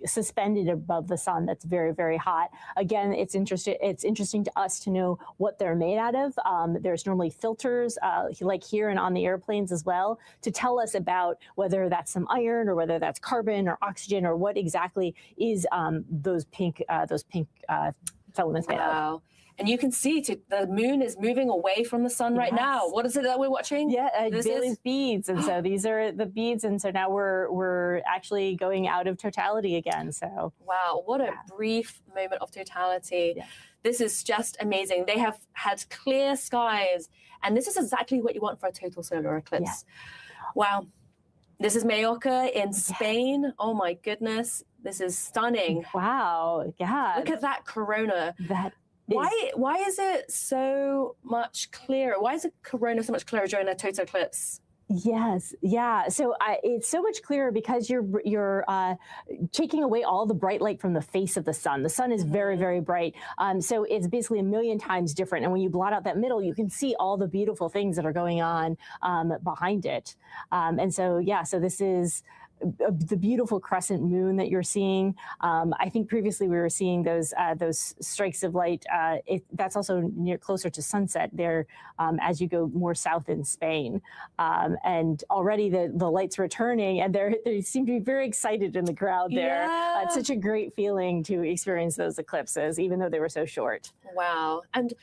suspended above the sun that's very, very hot. Again, it's interesting to us to know what they're made out of. There's normally filters, like here and on the airplanes as well, to tell us about whether that's some iron or whether that's carbon or oxygen, or what exactly is those pink filaments made out of. And you can see the moon is moving away from the sun right now. What is it that we're watching? Yeah, Bailey's beads. And so these are the beads. And so now we're actually going out of totality again. So wow, what a brief moment of totality. Yeah. This is just amazing. They have had clear skies, and this is exactly what you want for a total solar eclipse. Yeah. Wow. This is Mallorca in Spain. Oh my goodness, this is stunning. Wow, yeah. Look at that corona. That why is it so much clearer? Why is the corona so much clearer during a total eclipse? Yes, yeah. So it's so much clearer because you're taking away all the bright light from the face of the sun. The sun is very, very bright. So it's basically a million times different. And when you blot out that middle, you can see all the beautiful things that are going on behind it. And so, yeah, so this is the beautiful crescent moon that you're seeing. I think previously we were seeing those strikes of light. That's also closer to sunset there as you go more south in Spain. And already the light's returning, and they seem to be very excited in the crowd there. Yeah. It's such a great feeling to experience those eclipses, even though they were so short. Wow. And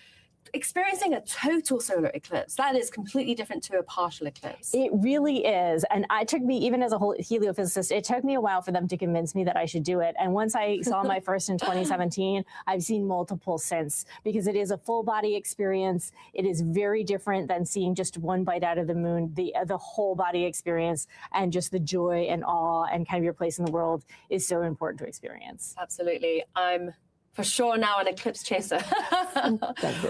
experiencing a total solar eclipse, that is completely different to a partial eclipse. It really is. And it took me, even as a whole heliophysicist, it took me a while for them to convince me that I should do it. And once I saw my first in 2017, I've seen multiple since, because it is a full body experience. It is very different than seeing just one bite out of the moon. The whole body experience and just the joy and awe and kind of your place in the world is so important to experience. Absolutely. I'm for sure now an eclipse chaser.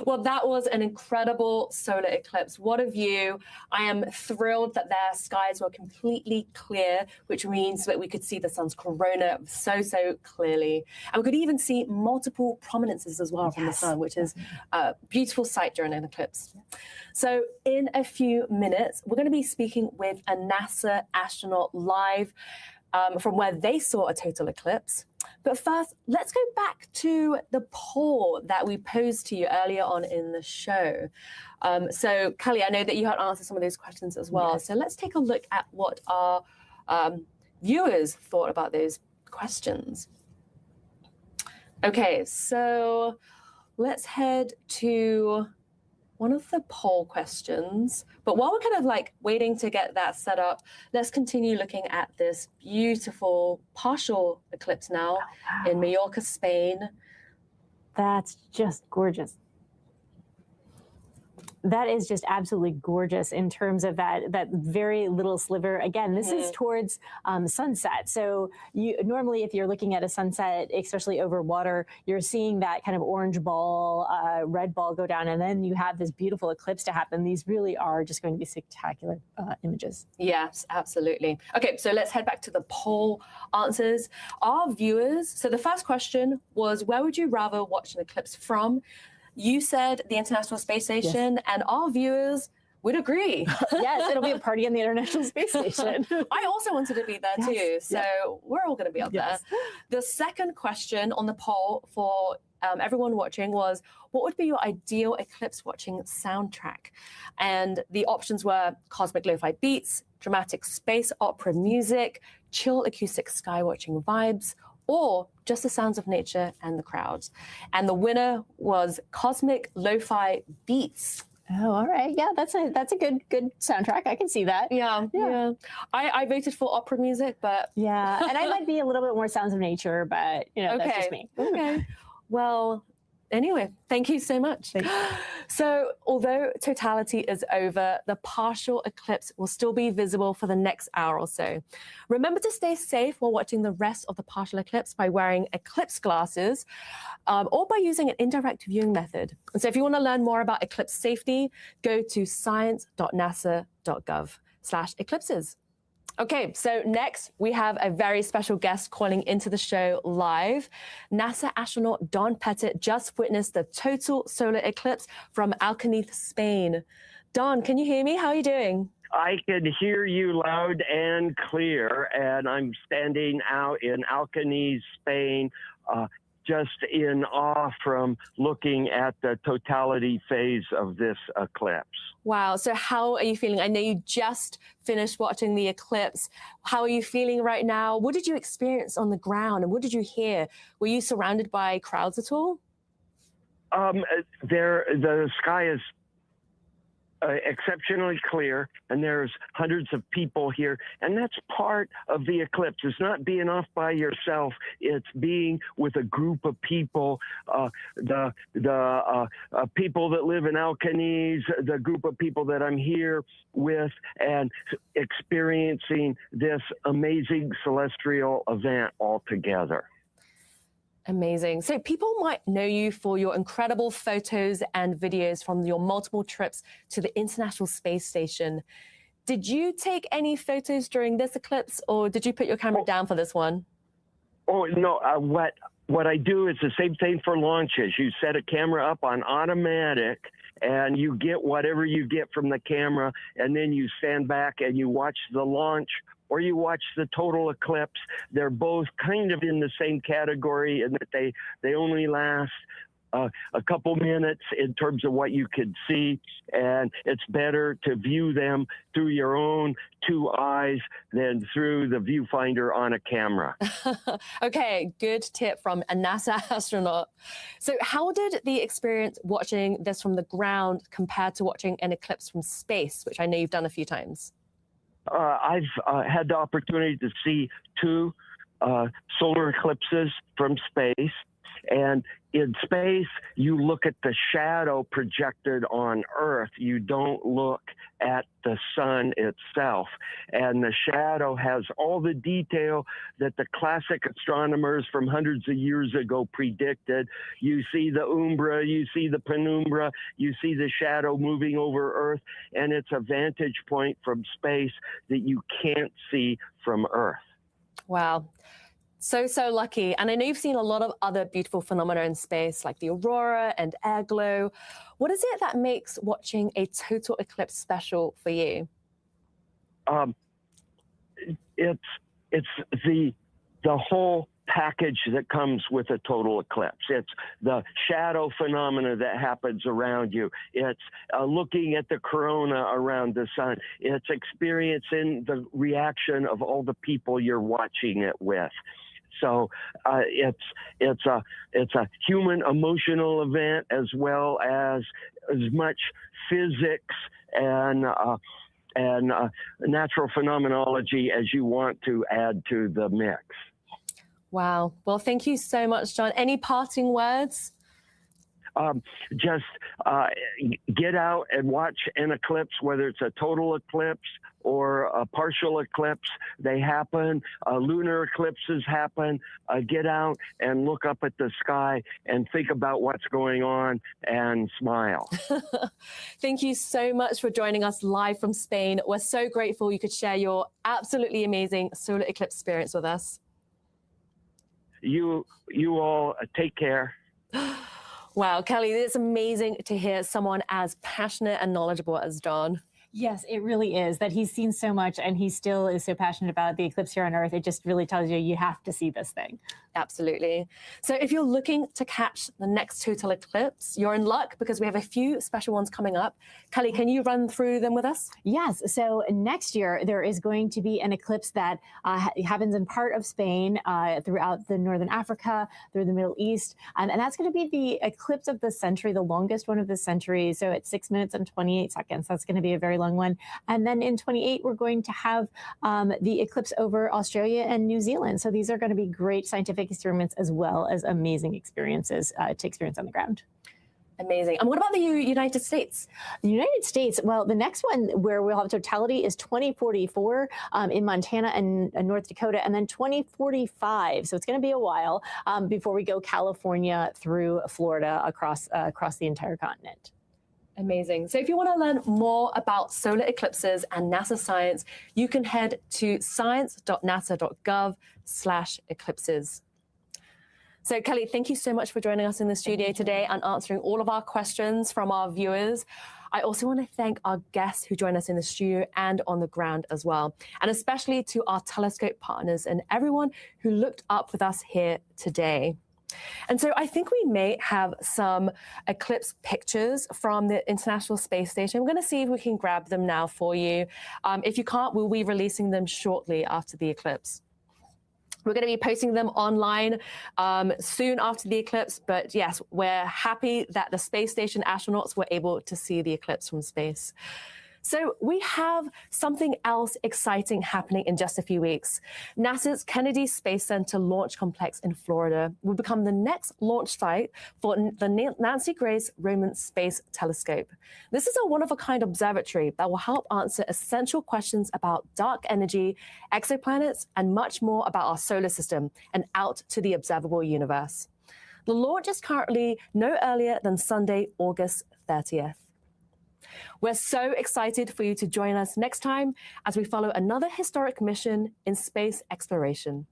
Well, that was an incredible solar eclipse. What a view. I am thrilled that their skies were completely clear, which means that we could see the sun's corona so clearly. And we could even see multiple prominences as well from the sun, which is a beautiful sight during an eclipse. So in a few minutes, we're going to be speaking with a NASA astronaut live from where they saw a total eclipse. But first, let's go back to the poll that we posed to you earlier on in the show. So, Kelly, I know that you had answered some of those questions as well. Yes. So let's take a look at what our viewers thought about those questions. Okay, so let's head to one of the poll questions. But while we're kind of like waiting to get that set up, let's continue looking at this beautiful partial eclipse now in Mallorca, Spain. That's just gorgeous. That is just absolutely gorgeous in terms of that very little sliver. Again, this is towards sunset. So normally if you're looking at a sunset, especially over water, you're seeing that kind of orange ball, red ball go down, and then you have this beautiful eclipse to happen. These really are just going to be spectacular images. Yes, absolutely. Okay, so let's head back to the poll answers. Our viewers, so the first question was, where would you rather watch an eclipse from? You said the International Space Station, yes. And our viewers would agree. Yes, it'll be a party on the International Space Station. I also wanted to be there too, so we're all going to be up there. The second question on the poll for everyone watching was, what would be your ideal eclipse watching soundtrack? And the options were cosmic lo-fi beats, dramatic space opera music, chill acoustic sky watching vibes, or just the sounds of nature and the crowds. And the winner was Cosmic Lo-Fi Beats. Oh, all right. Yeah, that's a good soundtrack. I can see that. Yeah. I voted for opera music, but... Yeah, and I might be a little bit more sounds of nature, but, that's just me. Okay. Well, anyway, thank you so much. So, although totality is over, the partial eclipse will still be visible for the next hour or so. Remember to stay safe while watching the rest of the partial eclipse by wearing eclipse glasses or by using an indirect viewing method. And so if you want to learn more about eclipse safety, go to science.nasa.gov/eclipses. Okay, so next we have a very special guest calling into the show live. NASA astronaut Don Pettit just witnessed the total solar eclipse from Alcañiz, Spain. Don, can you hear me? How are you doing? I can hear you loud and clear, and I'm standing out in Alcañiz, Spain, just in awe from looking at the totality phase of this eclipse. Wow. So how are you feeling? I know you just finished watching the eclipse. How are you feeling right now? What did you experience on the ground and what did you hear? Were you surrounded by crowds at all? The sky is exceptionally clear, and there's hundreds of people here, and that's part of the eclipse. It's not being off by yourself, it's being with a group of people, the people that live in Alkanese, the group of people that I'm here with, and experiencing this amazing celestial event all together. Amazing. So people might know you for your incredible photos and videos from your multiple trips to the International Space Station. Did you take any photos during this eclipse, or did you put your camera down for this one? Oh, no. What I do is the same thing for launches. You set a camera up on automatic, and you get whatever you get from the camera, and then you stand back and you watch the launch, or you watch the total eclipse. They're both kind of in the same category in that they only last a couple minutes in terms of what you could see, and it's better to view them through your own two eyes than through the viewfinder on a camera. Okay, good tip from a NASA astronaut. So how did the experience watching this from the ground compare to watching an eclipse from space, which I know you've done a few times? I've had the opportunity to see two solar eclipses from space. And in space, you look at the shadow projected on Earth. You don't look at the sun itself. And the shadow has all the detail that the classic astronomers from hundreds of years ago predicted. You see the umbra, you see the penumbra, you see the shadow moving over Earth, and it's a vantage point from space that you can't see from Earth. Wow. So lucky. And I know you've seen a lot of other beautiful phenomena in space, like the aurora and air glow. What is it that makes watching a total eclipse special for you? It's the whole package that comes with a total eclipse. It's the shadow phenomena that happens around you. It's looking at the corona around the sun. It's experiencing the reaction of all the people you're watching it with. So it's a human emotional event, as well as much physics and natural phenomenology as you want to add to the mix. Wow. Well, thank you so much, John. Any parting words? Just get out and watch an eclipse, whether it's a total eclipse or a partial eclipse. They happen. Lunar eclipses happen. Get out and look up at the sky and think about what's going on and smile. Thank you so much for joining us live from Spain. We're so grateful you could share your absolutely amazing solar eclipse experience with us. You all take care. Wow, Kelly, it's amazing to hear someone as passionate and knowledgeable as John. Yes, it really is, that he's seen so much and he still is so passionate about the eclipse here on Earth. It just really tells you have to see this thing. Absolutely. So if you're looking to catch the next total eclipse, you're in luck because we have a few special ones coming up. Kelly, can you run through them with us? Yes. So next year, there is going to be an eclipse that happens in part of Spain, throughout the Northern Africa, through the Middle East. And that's going to be the eclipse of the century, the longest one of the century. So it's 6 minutes and 28 seconds. That's going to be a very long one. And then in 28, we're going to have the eclipse over Australia and New Zealand. So these are going to be great scientific experiments as well as amazing experiences to experience on the ground. Amazing. And what about the United States? The United States, well, the next one where we'll have totality is 2044 in Montana and North Dakota, and then 2045. So it's going to be a while before we go California through Florida across the entire continent. Amazing. So if you want to learn more about solar eclipses and NASA science, you can head to science.nasa.gov/eclipses. So Kelly, thank you so much for joining us in the studio today and answering all of our questions from our viewers. I also want to thank our guests who joined us in the studio and on the ground as well, and especially to our telescope partners and everyone who looked up with us here today. And so I think we may have some eclipse pictures from the International Space Station. I'm going to see if we can grab them now for you. If you can't, we'll be releasing them shortly after the eclipse. We're going to be posting them online soon after the eclipse. But yes, we're happy that the space station astronauts were able to see the eclipse from space. So we have something else exciting happening in just a few weeks. NASA's Kennedy Space Center Launch Complex in Florida will become the next launch site for the Nancy Grace Roman Space Telescope. This is a one-of-a-kind observatory that will help answer essential questions about dark energy, exoplanets, and much more about our solar system and out to the observable universe. The launch is currently no earlier than Sunday, August 30th. We're so excited for you to join us next time as we follow another historic mission in space exploration.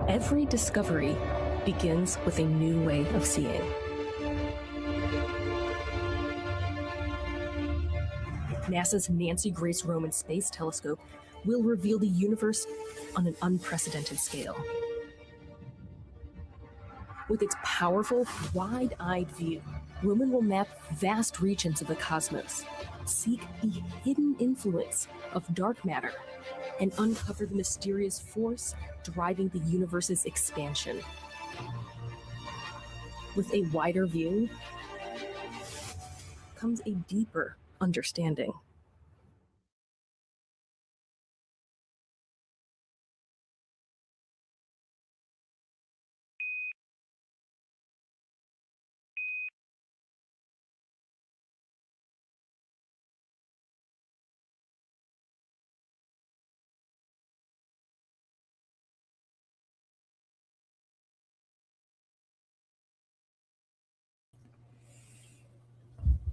Every discovery begins with a new way of seeing. NASA's Nancy Grace Roman Space Telescope will reveal the universe on an unprecedented scale. With its powerful, wide-eyed view, Roman will map vast regions of the cosmos, seek the hidden influence of dark matter, and uncover the mysterious force driving the universe's expansion. With a wider view comes a deeper understanding.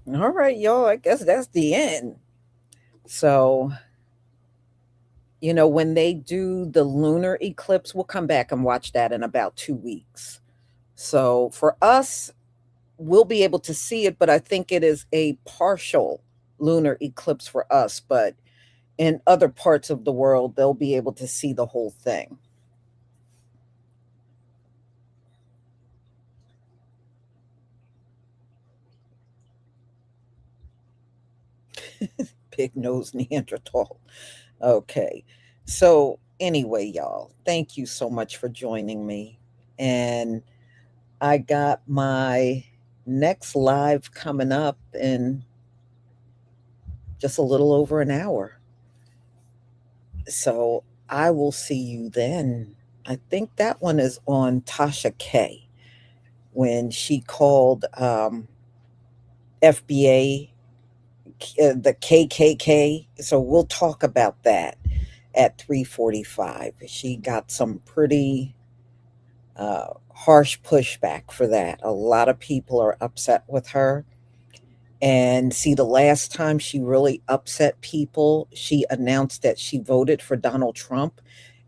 All right, y'all, I guess that's the end. So, when they do the lunar eclipse, we'll come back and watch that in about 2 weeks. So for us, we'll be able to see it, but I think it is a partial lunar eclipse for us. But in other parts of the world, they'll be able to see the whole thing. Big nose Neanderthal. Okay. So anyway, y'all, thank you so much for joining me. And I got my next live coming up in just a little over an hour. So I will see you then. I think that one is on Tasha K when she called FBA the KKK. So we'll talk about that at 3:45. She got some pretty harsh pushback for that. A lot of people are upset with her. And see, the last time she really upset people, she announced that she voted for Donald Trump.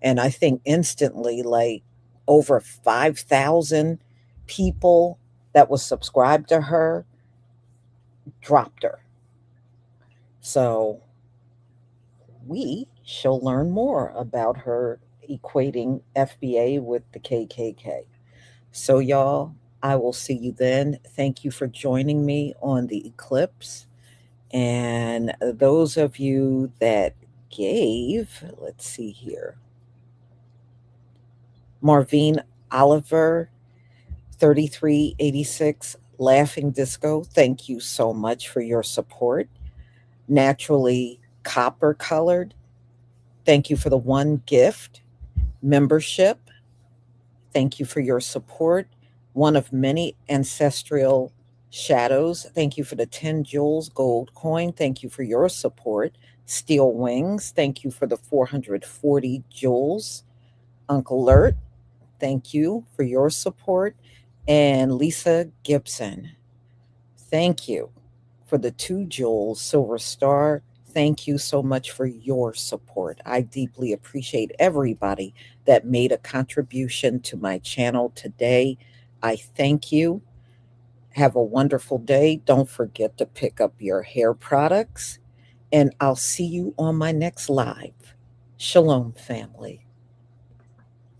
And I think instantly, like over 5,000 people that was subscribed to her dropped her. So we shall learn more about her equating FBA with the KKK. So y'all, I will see you then. Thank you for joining me on the eclipse. And those of you that gave, let's see here. Marvine Oliver, 3386, Laughing Disco, thank you so much for your support. Naturally Copper Colored, thank you for the one gift. Membership, thank you for your support. One of many ancestral shadows, thank you for the 10 jewels gold coin. Thank you for your support. Steel Wings, thank you for the 440 jewels. Uncle Lert, thank you for your support. And Lisa Gibson, thank you for the 2 jewels. Silver Star, thank you so much for your support. I deeply appreciate everybody that made a contribution to my channel today. I thank you. Have a wonderful day. Don't forget to pick up your hair products. And I'll see you on my next live. Shalom, family.